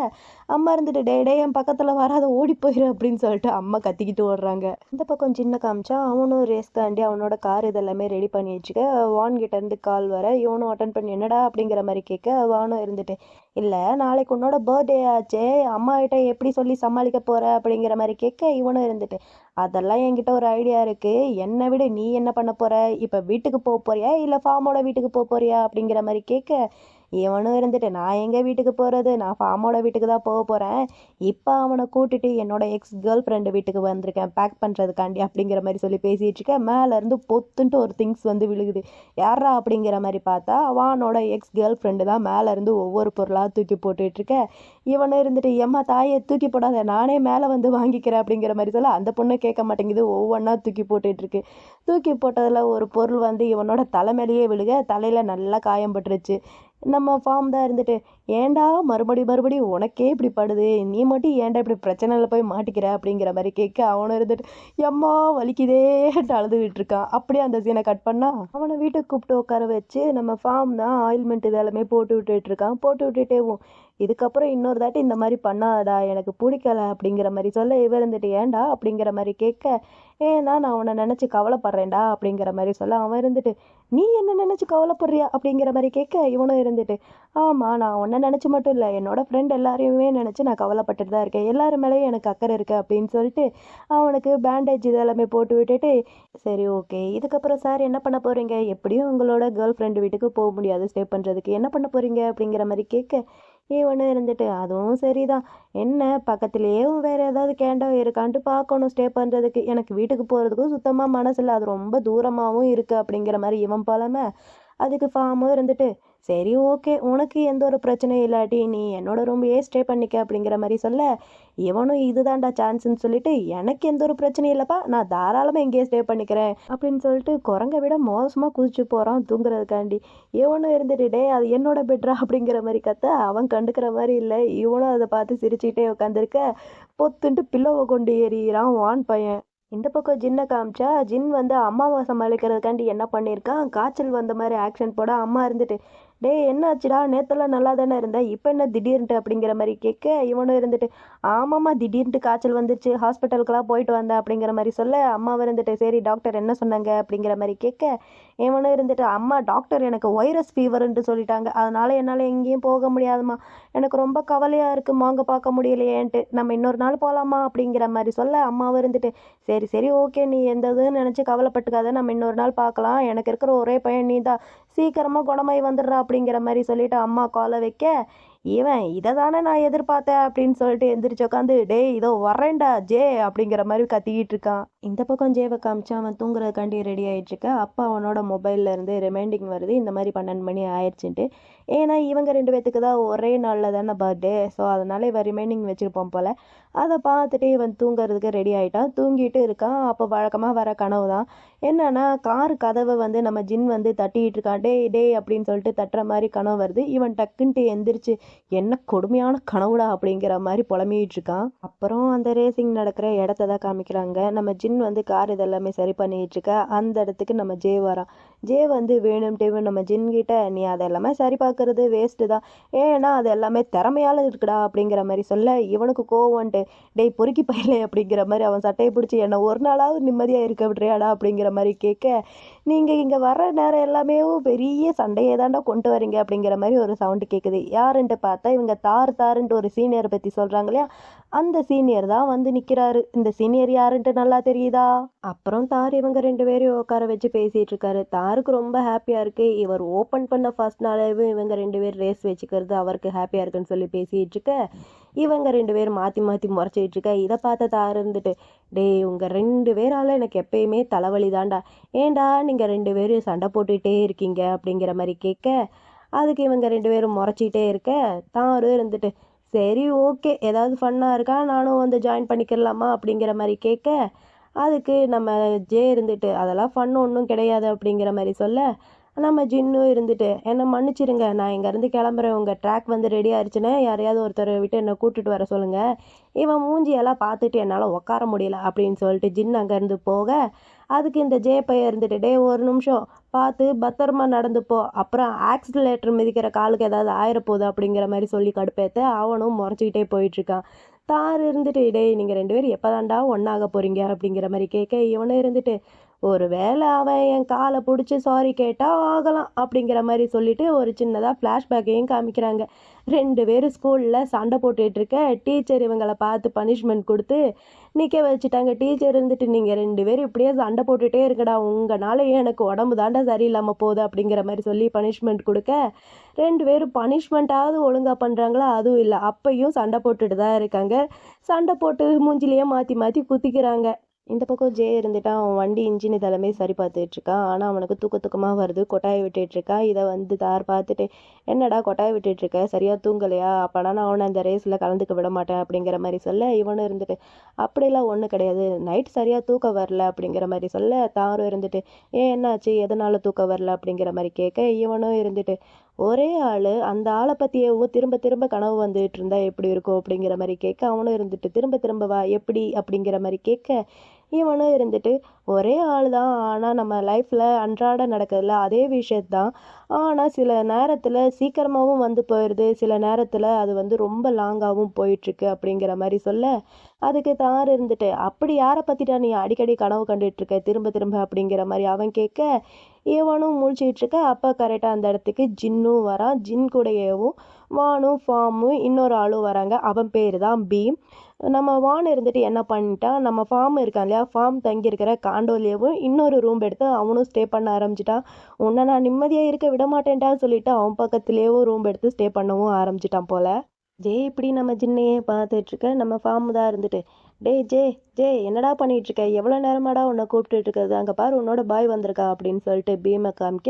அம்மா இருந்துட்டு டே டே என் பக்கத்தில் வராத ஓடி போயிரு அப்படின்னு சொல்லிட்டு அம்மா கத்திக்கிட்டு ஓடுறாங்க. இந்த பக்கம் சின்ன காமிச்சா அவனும் ரேஸ் தாண்டி அவனோட கார் இதெல்லாமே ரெடி பண்ணி வச்சுக்க, வான் கிட்ட இருந்து கால் வர, இவனும் அட்டன் பண்ணி என்னடா அப்படிங்கிற மாதிரி கேட்க, வானும் இருந்துட்டு இல்லை நாளைக்கு உன்னோட பர்த்டே ஆச்சே, அம்மா கிட்ட எப்படி சொல்லி சமாளிக்க போகிற அப்படிங்கிற மாதிரி கேட்க, இவனும் இருந்துட்டு அதெல்லாம் என்கிட்ட ஒரு ஐடியா இருக்குது, என்னை விட நீ என்ன பண்ண போகிற, இப்போ வீட்டுக்கு போக போறியா இல்லை ஃபார்மோட வீட்டுக்கு போக போறியா அப்படிங்கிற மாதிரி கேட்க, இவனும் இருந்துட்டு நான் எங்கள் வீட்டுக்கு போகிறது, நான் ஃபார்மோட வீட்டுக்கு தான் போக போகிறேன். இப்போ அவனை கூட்டிட்டு என்னோட எக்ஸ் கேர்ள் ஃப்ரெண்டு வீட்டுக்கு வந்திருக்கேன் பேக் பண்ணுறதுக்காண்டி அப்படிங்கிற மாதிரி சொல்லி பேசிகிட்டு இருக்கேன். மேலேருந்து பொத்துன்ட்டு ஒரு திங்ஸ் வந்து விழுகுது. யாரா அப்படிங்கிற மாதிரி பார்த்தா அவனோட எக்ஸ் கேர்ள் ஃப்ரெண்டு தான் மேலேருந்து ஒவ்வொரு பொருளாக தூக்கி போட்டுட்ருக்க. இவனு இருந்துட்டு எம்மா தாயை தூக்கி போடாத, நானே மேலே வந்து வாங்கிக்கிறேன் அப்படிங்கிற மாதிரி சொல்ல அந்த பொண்ணு கேட்க மாட்டேங்குது. ஒவ்வொன்றா தூக்கி போட்டுட்ருக்கு. தூக்கி போட்டதில் ஒரு பொருள் வந்து இவனோட தலை மேலேயே விழுக தலையில் நல்லா காயம் பட்டுருச்சு. நம்ம ஃபார்ம் தான் இருந்துட்டு ஏன்டா மறுபடியும் உனக்கே இப்படி படுது, நீ மட்டும் ஏன்டா இப்படி பிரச்சனையில் போய் மாட்டிக்கிற அப்படிங்கிற மாதிரி கேட்க அவனும் இருந்துட்டு எம்மா வலிக்குதேன்ட்டு அழுதுகிட்டு இருக்கான். அப்படியே அந்த சீனை கட் பண்ணா அவனை வீட்டுக்கு கூப்பிட்டு உட்கார வச்சு நம்ம ஃபார்ம் தான் ஆயில்மெண்ட் இதெல்லாமே போட்டு விட்டுட்டு இருக்கான். போட்டு விட்டுட்டேவும் இதுக்கப்புறம் இன்னொரு தாட்டி இந்த மாதிரி பண்ணாதடா, எனக்கு பிடிக்கல அப்படிங்கிற மாதிரி சொல்ல இவர் இருந்துட்டு ஏன்டா அப்படிங்கிற மாதிரி கேட்க ஏன்னா நான் உன்னை நினச்சி கவலைப்படுறேன்டா அப்படிங்கிற மாதிரி சொல்ல அவன் இருந்துட்டு நீ என்ன நினச்சி கவலைப்படுறியா அப்படிங்கிற மாதிரி கேட்க இவனும் இருந்துட்டு ஆமாம் நான் உன்னை நினச்சி மட்டும் இல்லை என்னோட ஃப்ரெண்ட் எல்லாரையுமே நினச்சி நான் கவலைப்பட்டுட்டு தான் இருக்கேன், எல்லாரு மேலேயும் எனக்கு அக்கறை இருக்குது அப்படின்னு சொல்லிட்டு அவனுக்கு பேண்டேஜ் இதெல்லாமே போட்டு விட்டுட்டு சரி ஓகே இதுக்கப்புறம் சார் என்ன பண்ண போகிறீங்க, எப்படியும் உங்களோட கேர்ள் ஃப்ரெண்டு வீட்டுக்கு போக முடியாது ஸ்டே பண்ணுறதுக்கு, என்ன பண்ண போகிறீங்க அப்படிங்கிற மாதிரி கேட்க இவனு இருந்துட்டு அதுவும் சரிதான், என்ன பக்கத்துலேயே வேறு ஏதாவது கேண்டோ இருக்கான்ட்டு பார்க்கணும் ஸ்டே பண்ணுறதுக்கு, எனக்கு வீட்டுக்கு போகிறதுக்கும் சுத்தமாக மனசு இல்லை, அது ரொம்ப தூரமாகவும் இருக்குது அப்படிங்கிற மாதிரி இவன் போலாம. அதுக்கு ஃபார்மும் இருந்துட்டு சரி ஓகே உனக்கு எந்த ஒரு பிரச்சனையும் இல்லாட்டி நீ என்னோட ரூம்லேயே ஸ்டே பண்ணிக்க அப்படிங்கிற மாதிரி சொல்ல இவனும் இதுதான்டா சான்ஸ்ன்னு சொல்லிட்டு எனக்கு எந்த ஒரு பிரச்சனையும் இல்லைப்பா, நான் தாராளமாக எங்கேயே ஸ்டே பண்ணிக்கிறேன் அப்படின்னு சொல்லிட்டு குரங்க விட மோசமாக குதிச்சு போகிறான் தூங்குறதுக்காண்டி. இவனும் இருந்துட்டு டே அது என்னோட பெட்ரா அப்படிங்கிற மாதிரி கத்த அவன் கண்டுக்கிற மாதிரி இல்லை. இவனும் அதை பார்த்து சிரிச்சுக்கிட்டே உட்காந்துருக்க பொத்துன்ட்டு பில்லோவை கொண்டு ஏறிறான் வான் பையன். இந்த பக்கம் ஜின்னை காமிச்சா ஜின் வந்து அம்மாவை சமாளிக்கிறதுக்காண்டி என்ன பண்ணியிருக்கான், காய்ச்சல் வந்த மாதிரி ஆக்ஷன் போட அம்மா இருந்துட்டு டேய் என்னாச்சுடா நேத்தெல்லாம் நல்லா தானே இருந்தேன் இப்போ என்ன திடீர்னுட்டு அப்படிங்கிற மாதிரி கேட்க இவனும் இருந்துட்டு ஆமாம்மா திடீர்னுட்டு காய்ச்சல் வந்துருச்சு ஹாஸ்பிட்டலுக்கெல்லாம் போயிட்டு வந்தேன் அப்படிங்கிற மாதிரி சொல்ல அம்மாவும் இருந்துட்டு சரி டாக்டர் என்ன சொன்னாங்க அப்படிங்கிற மாதிரி கேட்க இவனும் இருந்துட்டு அம்மா டாக்டர் எனக்கு வைரஸ் ஃபீவர்ன்ட்டு சொல்லிட்டாங்க, அதனால என்னால் எங்கேயும் போக முடியாதுமா, எனக்கு ரொம்ப கவலையாக இருக்குது வாங்க பார்க்க முடியலையேன்ட்டு, நம்ம இன்னொரு நாள் போகலாமா அப்படிங்கிற மாதிரி சொல்ல அம்மாவும் இருந்துட்டு சரி சரி ஓகே நீ எந்த இதுன்னு நினச்சி கவலைப்பட்டுக்காத, நம்ம இன்னொரு நாள் பார்க்கலாம், எனக்கு இருக்கிற ஒரே பையன் நீ தான், சீக்கிரமாக குணமாயி வந்துடுறா அப்படிங்கிற மாதிரி சொல்லிட்டு அம்மா காலை வைக்க இவன் இதை தானே நான் எதிர்பார்த்தேன் அப்படின்னு சொல்லிட்டு எந்திரிச்சு உட்காந்து டேய் இதோ வர்றேன்டா ஜே அப்படிங்கிற மாதிரி கத்திக்கிட்டு இருக்கான். இந்த பக்கம் ஜேவை காமிச்சு அவன் தூங்குறதுக்காண்டி ரெடி ஆகிட்டு இருக்க. அப்போ அவனோட மொபைல்ல இருந்து ரிமைண்டிங் வருது இந்த மாதிரி 12 மணி ஆயிடுச்சுன்ட்டு. ஏன்னா இவங்க 2 பேத்துக்கு தான் ஒரே நாளில் தானே பர்த்டே, ஸோ அதனால இவன் ரிமைண்டிங் வச்சுருப்பான் போல். அதை பார்த்துட்டு இவன் தூங்குறதுக்கு ரெடி ஆகிட்டான், தூங்கிட்டு இருக்கான். அப்போ வழக்கமாக வர கனவு தான் என்னன்னா கார் கதவை வந்து நம்ம ஜின் வந்து தட்டிக்கிட்டு இருக்கான், டே டே அப்படின்னு சொல்லிட்டு தட்டுற மாதிரி கனவு வருது. இவன் டக்குன்ட்டு எந்திரிச்சு என்ன கொடுமையான கனவுடா அப்படிங்கிற மாதிரி புலம்பிகிட்டு இருக்கான். அப்புறம் அந்த ரேசிங் நடக்கிற இடத்த தான் காமிக்கிறாங்க. நம்ம ஜின் வந்து கார் இதெல்லாமே சரி பண்ணிகிட்டு இருக்க. அந்த இடத்துக்கு நம்ம ஜே வரான். ஜே வந்து வேணும்ட்டே நம்ம ஜின் கிட்ட நீ அதெல்லாமே சரி பார்க்கறது வேஸ்ட்டு தான், ஏன்னா அது எல்லாமே திறமையால இருக்குடா அப்படிங்கிற மாதிரி சொல்ல இவனுக்கு கோவம்ட்டு டேய் பொறுக்கி பையலே அப்படிங்கிற மாதிரி அவன் சட்டையை பிடிச்சி என்னை ஒரு நாளாவது நிம்மதியாக இருக்க விட்றியாடா அப்படிங்கிற மாதிரி கேட்க நீங்கள் இங்கே வர்ற நேரம் எல்லாமே பெரிய சண்டையை தாண்டா கொண்டு வரீங்க அப்படிங்கிற மாதிரி ஒரு சவுண்டு கேட்குது. யாருன்ட்டு பார்த்தா இவங்க தாருன்ட்டு ஒரு சீனியரை பற்றி சொல்கிறாங்க இல்லையா, அந்த சீனியர் தான் வந்து நிற்கிறாரு. இந்த சீனியர் யாருன்ட்டு நல்லா தெரியுதா? அப்புறம் தார் இவங்க 2 பேரையும் உட்கார வச்சு பேசிகிட்டு இருக்காரு. தாருக்கு ரொம்ப ஹாப்பியாக இருக்குது, இவர் ஓப்பன் பண்ண ஃபர்ஸ்ட் நாளாவே இவங்க 2 பேர் ரேஸ் வச்சுக்கிறது அவருக்கு ஹாப்பியாக இருக்குன்னு சொல்லி பேசிகிட்டு இருக்க இவங்க 2 பேரும் மாற்றி மாற்றி முறைச்சிட்டு இருக்க. இதை பார்த்த தார் இருந்துட்டு டேய் உங்கள் 2 பேரால் எனக்கு எப்பயுமே தலைவலி தாண்டா, ஏண்டா நீங்கள் 2 பேரும் சண்டை போட்டுகிட்டே இருக்கீங்க அப்படிங்கிற மாதிரி கேட்க அதுக்கு இவங்க 2 பேரும் முறைச்சிக்கிட்டே இருக்க தாரும் இருந்துட்டு சரி ஓகே ஏதாவது ஃபன்னாக இருக்கா நானும் வந்து ஜாயின் பண்ணிக்கிறலாமா அப்படிங்கிற மாதிரி கேட்க அதுக்கு நம்ம ஜே இருந்துட்டு அதெல்லாம் ஃபன் ஒன்றும் கிடையாது அப்படிங்கிற மாதிரி சொல்ல நம்ம ஜின்னும் இருந்துட்டு என்னை மன்னிச்சிருங்க நான் இங்கேருந்து கிளம்புறேன், உங்கள் ட்ராக் வந்து ரெடி ஆயிடுச்சுன்னா யாரையாவது ஒருத்தரை விட்டு என்னை கூட்டிகிட்டு வர சொல்லுங்கள், இவன் மூஞ்சியெல்லாம் பார்த்துட்டு என்னால் உட்கார முடியல அப்படின்னு சொல்லிட்டு ஜின் அங்கேருந்து போக அதுக்கு இந்த ஜே பையன் இருந்துட்டு டே ஒரு நிமிஷம் பார்த்து பத்திரமா நடந்துப்போ, அப்புறம் ஆக்சிலேட்டர் மிதிக்கிற காலுக்கு ஏதாவது ஆயிரப்போகுது அப்படிங்கிற மாதிரி சொல்லி கடுப்பேற்ற அவனும் முறைச்சிக்கிட்டே போயிட்டுருக்கான். தார் இருந்துட்டு டேய் நீங்கள் 2 பேரும் எப்போ தாண்டா ஒன்றாக போகிறீங்க அப்படிங்கிற மாதிரி கேட்க இவனும் இருந்துட்டு ஒரு வேளை அவன் என் காலை பிடிச்சி சாரி கேட்டால் ஆகலாம் அப்படிங்கிற மாதிரி சொல்லிட்டு ஒரு சின்னதாக ஃப்ளாஷ்பேக்கையும் காமிக்கிறாங்க. 2 பேரும் ஸ்கூலில் சண்டை போட்டுட்ருக்க டீச்சர் இவங்கள பார்த்து பனிஷ்மெண்ட் கொடுத்து நிற்க வச்சுட்டாங்க. டீச்சர் இருந்துட்டு, நீங்கள் 2 பேரும் இப்படியே சண்டை போட்டுகிட்டே இருக்கடா, உங்களால எனக்கு உடம்பு தாண்டா சரியில்லாமல் போகுது அப்படிங்கிற மாதிரி சொல்லி பனிஷ்மெண்ட் கொடுக்க 2 பேரும் பனிஷ்மெண்ட்டாவது ஒழுங்காக பண்ணுறாங்களா, அதுவும் இல்லை. அப்பையும் சண்டை போட்டுட்டு தான் இருக்காங்க. சண்டை போட்டு மூஞ்சிலேயே மாற்றி மாற்றி குத்திக்கிறாங்க. இந்த பக்கம் ஜே இருந்துட்டான். அவன் வண்டி இன்ஜின் இதெல்லாமே சரி பார்த்துட்ருக்கான். ஆனால் அவனுக்கு தூக்கமாக வருது. கொட்டாயை விட்டுட்ருக்கான். இதை வந்து தார் பார்த்துட்டு, என்னடா கொட்டாயை விட்டுட்ருக்க, சரியாக தூங்கலையா, அப்போனா நான் அவனை அந்த ரேஸில் கலந்துக்க விட மாட்டேன் அப்படிங்கிற மாதிரி சொல்ல, இவனும் இருந்துட்டு அப்படிலாம் ஒன்றும் கிடையாது, நைட் சரியாக தூக்கம் வரல அப்படிங்கிற மாதிரி சொல்ல, தாரும் இருந்துட்டு ஏன் என்னாச்சு, எதனால் தூக்கம் வரல அப்படிங்கிற மாதிரி கேட்க, இவனும் இருந்துட்டு ஒரே ஆள் அந்த ஆளை பற்றியேவும் திரும்ப திரும்ப கனவு வந்துட்டு இருந்தா எப்படி இருக்கும் அப்படிங்கிற மாதிரி கேட்க, அவனும் இருந்துட்டு திரும்ப திரும்ப வா எப்படி அப்படிங்கிற மாதிரி கேட்க, இவனும் இருந்துட்டு ஒரே ஆள் தான், ஆனால் நம்ம லைஃப்பில் அன்றாட நடக்கிறதுல அதே விஷயத்தான், ஆனால் சில நேரத்தில் சீக்கிரமாகவும் வந்து போயிடுது, சில நேரத்தில் அது வந்து ரொம்ப லாங்காகவும் போயிட்டுருக்கு அப்படிங்கிற மாதிரி சொல்ல, அதுக்கு தார் இருந்துட்டு அப்படி யாரை பற்றிட்டா நீ அடிக்கடி கனவு கண்டுட்ருக்க திரும்ப திரும்ப அப்படிங்கிற மாதிரி அவன் கேட்க, இவனும் முழிச்சிட்டு இருக்க. அப்போ கரெக்டாக அந்த இடத்துக்கு ஜின்னும் வரான். ஜின் கூடயேவும் வானும் ஃபார்மும் இன்னொரு ஆளும் வராங்க. அவன் பேர் தான் பீம். நம்ம வான் இருந்துட்டு என்ன பண்ணிட்டான், நம்ம ஃபார்ம் இருக்கான் இல்லையா, ஃபார்ம் தங்கியிருக்கிற காண்டோலேயும் இன்னொரு ரூம் எடுத்து அவனும் ஸ்டே பண்ண ஆரம்பிச்சிட்டான். உன்னை நான் நிம்மதியாக இருக்க விட மாட்டேன்டான்னு சொல்லிட்டு அவன் பக்கத்துலேயும் ரூம் எடுத்து ஸ்டே பண்ணவும் ஆரம்பிச்சிட்டான் போல. ஜே இப்படி நம்ம ஜின்னையே பார்த்துட்ருக்க. நம்ம ஃபார்ம் தான் இருந்துட்டு, டேய் ஜே ஜே என்னடா பண்ணிகிட்ருக்க, எவ்வளோ நேரமாடா உன்னை கூப்பிட்டுட்டு இருக்கிறது, அங்கே பாரு உன்னோட பாய் வந்திருக்கா அப்படின்னு சொல்லிட்டு பீமை காமிக்க,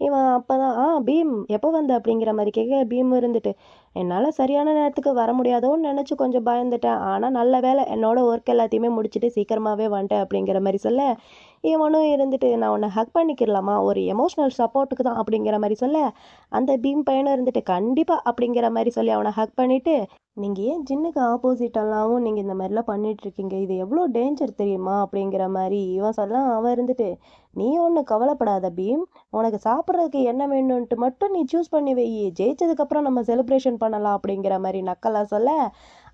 இவன் அப்போ தான் பீம் எப்போ வந்த அப்படிங்கிற மாதிரி கேட்க, பீம் இருந்துட்டு என்னால் சரியான நேரத்துக்கு வர முடியாதோன்னு நினச்சி கொஞ்சம் பயந்துட்டேன், ஆனால் நல்ல வேலை என்னோட ஒர்க் எல்லாத்தையுமே முடிச்சுட்டு சீக்கிரமாகவே வந்துட்டேன் அப்படிங்கிற மாதிரி சொல்ல, இவனும் இருந்துட்டு நான் உன்னை ஹக் பண்ணிக்கிறலாமா, ஒரு எமோஷ்னல் சப்போர்ட்டுக்கு தான் அப்படிங்கிற மாதிரி சொல்ல, அந்த பீம் பையனும் இருந்துட்டு கண்டிப்பாக அப்படிங்கிற மாதிரி சொல்லி அவனை ஹக் பண்ணிவிட்டு, நீங்கள் ஏன் ஜின்னுக்கு ஆப்போசிட்டெல்லாமும் நீங்கள் இந்த மாதிரிலாம் பண்ணிகிட்ருக்கீங்க, இது எவ்வளோ டேஞ்சர் தெரியுமா அப்படிங்கிற மாதிரி இவன் சொல்ல, அவன் இருந்துட்டு நீ ஒன்றும் கவலைப்படாத பீம், உனக்கு சாப்பிட்றதுக்கு என்ன வேணும்ன்ட்டு மட்டும் நீ சூஸ் பண்ணி வை, ஜெயிச்சதுக்கப்புறம் நம்ம செலிப்ரேஷன் பண்ணலாம் அப்படிங்கிற மாதிரி நக்கலாக சொல்ல,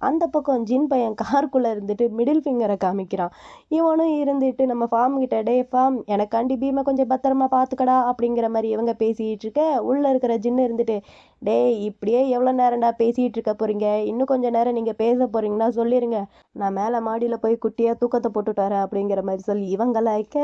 அந்த பக்கம் ஜின் பையன் காருக்குள்ளே இருந்துட்டு மிடில் ஃபிங்கரை காமிக்கிறான். இவனும் இருந்துட்டு நம்ம ஃபார்ம் கிட்ட, டே ஃபார்ம் எனக்காண்டி பீமை கொஞ்சம் பத்திரமா பார்த்துக்கடா அப்படிங்கிற மாதிரி இவங்க பேசிகிட்டு இருக்க, உள்ளே இருக்கிற ஜின்னு இருந்துட்டு டே இப்படியே எவ்வளோ நேரம்டா பேசிகிட்டு இருக்க போகிறீங்க, இன்னும் கொஞ்சம் நேரம் நீங்கள் பேச போகிறீங்கன்னா சொல்லிடுங்க, நான் மேலே மாடியில் போய் குட்டியாக தூக்கத்தை போட்டுட்டு வரேன் அப்படிங்கிற மாதிரி சொல்லி இவங்களாய்க்க,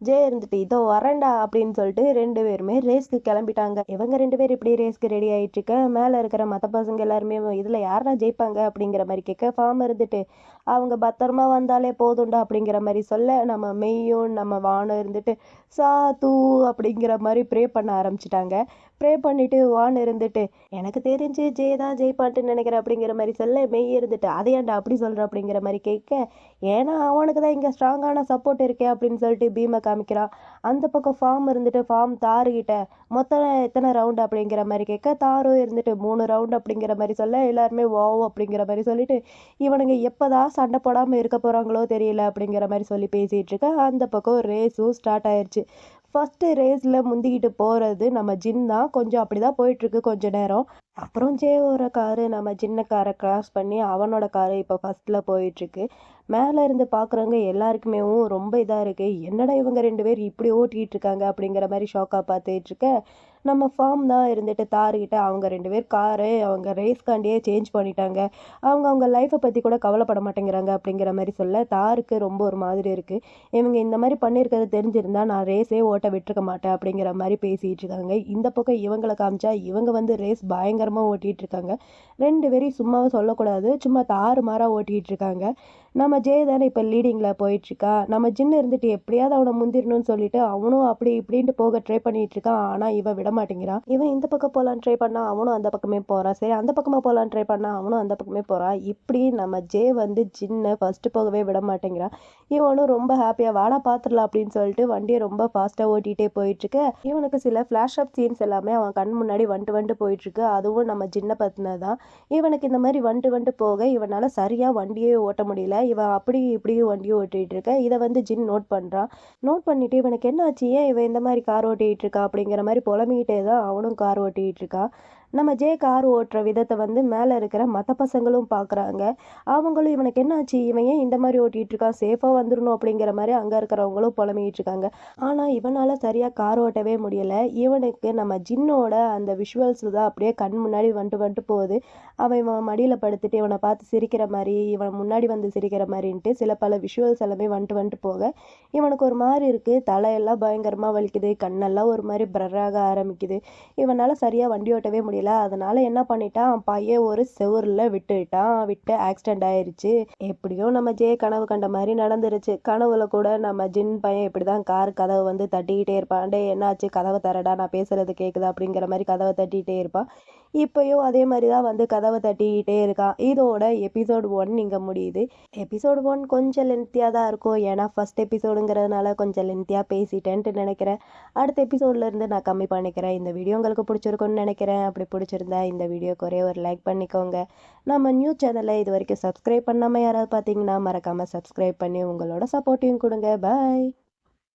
ஜே இருந்துட்டு இதோ வரேன்டா அப்படின்னு சொல்லிட்டு 2 பேருமே ரேஸ்க்கு கிளம்பிட்டாங்க. இவங்க 2 பேர் இப்படி ரேஸ்க்கு ரெடி ஆகிட்டு இருக்க, மேலே இருக்கிற மற்ற பசங்க எல்லாருமே இதில் யாரா ஜெயிப்பாங்க அப்படிங்கிற மாதிரி கேட்க, ஃபார்ம் இருந்துட்டு அவங்க பத்திரமா வந்தாலே போதும்டா அப்படிங்கிற மாதிரி சொல்ல, நம்ம மெய்யும் நம்ம வானம் இருந்துட்டு சாது அப்படிங்கிற மாதிரி ப்ரே பண்ண ஆரம்பிச்சிட்டாங்க. ப்ரே பண்ணிவிட்டு வான் இருந்துட்டு எனக்கு தெரிஞ்சு ஜே தான் ஜெயிப்பான்ட்டு நினைக்கிறேன் அப்படிங்கிற மாதிரி சொல்ல, மெய் இருந்துட்டு அதையாண்டா அப்படி சொல்கிற அப்படிங்கிற மாதிரி கேட்க, ஏன்னா அவனுக்கு தான் இங்கே ஸ்ட்ராங்கான சப்போர்ட் இருக்கே அப்படின்னு சொல்லிட்டு பீமை காமிக்கிறான். அந்த பக்கம் ஃபார்ம் இருந்துட்டு ஃபார்ம் தாருகிட்ட மொத்தம் எத்தனை ரவுண்டு அப்படிங்கிற மாதிரி கேட்க, தாரும் இருந்துட்டு 3 ரவுண்டு அப்படிங்கிற மாதிரி சொல்ல, எல்லாருமே வாவ் அப்படிங்கிற மாதிரி சொல்லிட்டு இவனுங்க எப்போதான் சண்டை போடாமல் இருக்க போகிறாங்களோ தெரியல அப்படிங்கிற மாதிரி சொல்லி பேசிகிட்டு இருக்க, அந்த பக்கம் ரேஸும் ஸ்டார்ட் ஆயிடுச்சு. ஃபஸ்ட்டு ரேஸில் முந்திக்கிட்டு போகிறது நம்ம ஜின் தான். கொஞ்சம் அப்படி தான் போயிட்டுருக்கு கொஞ்ச நேரம். அப்புறம் ஜேவோட காரு நம்ம சின்ன காரை கிராஸ் பண்ணி அவனோட காரு இப்போ ஃபஸ்ட்டில் போயிட்டுருக்கு. மேலே இருந்து பார்க்குறவங்க எல்லாருக்குமே ரொம்ப இதாக இருக்குது, என்னடா இவங்க 2 பேர் இப்படி ஓட்டிகிட்டு இருக்காங்க அப்படிங்கிற மாதிரி ஷாக்காக பார்த்துட்ருக்க, நம்ம ஃபார்ம் தான் இருந்துட்டு தாருக்கிட்ட அவங்க 2 பேர் காரு அவங்க ரேஸ்காண்டியே சேஞ்ச் பண்ணிட்டாங்க, அவங்க லைஃப்பை பற்றி கூட கவலைப்பட மாட்டேங்கிறாங்க அப்படிங்கிற மாதிரி சொல்ல, தாருக்கு ரொம்ப ஒரு மாதிரி இருக்குது. இவங்க இந்த மாதிரி பண்ணியிருக்கிறது தெரிஞ்சிருந்தா நான் ரேஸே ஓட்ட விட்டுருக்க மாட்டேன் அப்படிங்கிற மாதிரி பேசிகிட்டு இருக்காங்க. இந்த பக்கம் இவங்களை காமிச்சா இவங்க வந்து ரேஸ் பயங்கரமாக ஓட்டிகிட்டு இருக்காங்க. 2 பேரையும் சும்மாவே சொல்லக்கூடாது, சும்மா தாறுமாறாக ஓட்டிகிட்டு இருக்காங்க. நம்ம ஜே தானே இப்போ லீடிங்கில் போயிட்டுருக்கா. நம்ம ஜின்னு இருந்துட்டு எப்படியாவது அவனை முந்திரணும்னு சொல்லிட்டு அவனும் அப்படி இப்படின்ட்டு போக ட்ரை பண்ணிட்டு இருக்கான். ஆனால் இவன் விட மாட்டேங்கிறான். இவன் இந்த பக்கம் போகலான்னு ட்ரை பண்ணா அவனும் அந்த பக்கமே போகிறான். சரி அந்த பக்கமாக போகலான்னு ட்ரை பண்ணா அவனும் அந்த பக்கமே போகிறான். இப்படி நம்ம ஜே வந்து ஜின்னை ஃபஸ்ட்டு போகவே விட மாட்டேங்கிறான். இவனும் ரொம்ப ஹாப்பியாக வாடா பார்த்துடலாம் அப்படின்னு சொல்லிட்டு வண்டியை ரொம்ப ஃபாஸ்ட்டாக ஓட்டிகிட்டே போயிட்டுருக்கு. இவனுக்கு சில ஃப்ளாஷ் அப் சீன்ஸ் எல்லாமே அவன் கண் முன்னாடி வந்துட்டு போயிட்டுருக்கு. அதுவும் நம்ம ஜின்னை பற்றினது தான். இவனுக்கு இந்த மாதிரி வந்துட்டு போக இவனால் சரியாக வண்டியே ஓட்ட முடியல. இவன் அப்படி இப்படியும் வண்டியும் ஓட்டிகிட்டு இருக்க. இதை வந்து ஜின் நோட் பண்ணுறான். நோட் பண்ணிவிட்டு இவனுக்கு என்ன ஆச்சு, ஏன் இவன் இந்த மாதிரி கார் ஓட்டிகிட்டு இருக்கா அப்படிங்கிற மாதிரி புலம்பிக்கிட்டே தான் அவனும் கார் ஓட்டிகிட்டு இருக்கான். நம்ம ஜே கார் ஓட்டுற விதத்தை வந்து மேலே இருக்கிற மற்ற பசங்களும் பார்க்குறாங்க. அவங்களும் இவனுக்கு என்னாச்சு, இவன் ஏன் இந்த மாதிரி ஓட்டிகிட்டு இருக்கான், சேஃபாக வந்துடணும் அப்படிங்கிற மாதிரி அங்கே இருக்கிறவங்களும் புலம்பிக்கிட்டு இருக்காங்க. ஆனால் இவனால் சரியாக கார் ஓட்டவே முடியலை. இவனுக்கு நம்ம ஜின்னோட அந்த விஷுவல்ஸ் தான் அப்படியே கண் முன்னாடி வந்துட்டு வந்துட்டு போகுது. அவன் இவன் மடியில் படுத்துட்டு இவனை பார்த்து சிரிக்கிற மாதிரி, இவன் முன்னாடி வந்து சிரிக்கிற மாதிரின்ட்டு சில பல விஷுவல்ஸ் எல்லாமே வந்துட்டு வந்துட்டு போக இவனுக்கு ஒரு மாதிரி இருக்குது. தலையெல்லாம் பயங்கரமாக வலிக்குது, கண்ணெல்லாம் ஒரு மாதிரி பிரராக ஆரம்பிக்குது. இவனால் சரியாக வண்டி ஓட்டவே முடியல. அதனால என்ன பண்ணிட்டான், பையன் ஒரு செவுரில் விட்டு ஆக்சிடென்ட் ஆயிருச்சு. எப்படியோ நம்ம ஜே கனவு கண்ட மாதிரி நடந்துருச்சு. கனவுல கூட நம்ம ஜின் பையன் இப்படிதான் கார் கதவை வந்து தட்டிக்கிட்டே இருப்பான். டே என்னாச்சு, கதவை தரடா, நான் பேசுறது கேட்குதா அப்படிங்கிற மாதிரி கதவை தட்டிக்கிட்டே இருப்பான். இப்பயும் அதே மாதிரி தான் வந்து கதவை தட்டிக்கிட்டே இருக்கான். இதோட எபிசோட் 1 இங்கே முடியுது. எபிசோட் 1 கொஞ்சம் லென்த்தியாக தான் இருக்கும். ஏன்னா ஃபர்ஸ்ட் எபிசோடுங்கிறதுனால கொஞ்சம் லென்த்தியாக பேசிட்டேன்ட்டு நினைக்கிறேன். அடுத்த எபிசோட்ல இருந்து நான் கம்மி பண்ணிக்கிறேன். இந்த வீடியோ உங்களுக்கு பிடிச்சிருக்குன்னு நினைக்கிறேன். அப்படி பிடிச்சிருந்தா இந்த வீடியோக்கு ஒரே ஒரு லைக் பண்ணிக்கோங்க. நம்ம நியூ சேனலை இது வரைக்கும் சப்ஸ்கிரைப் பண்ணாமல் யாராவது பார்த்தீங்கன்னா மறக்காமல் சப்ஸ்கிரைப் பண்ணி உங்களோட சப்போர்ட்டையும் கொடுங்க. பாய்.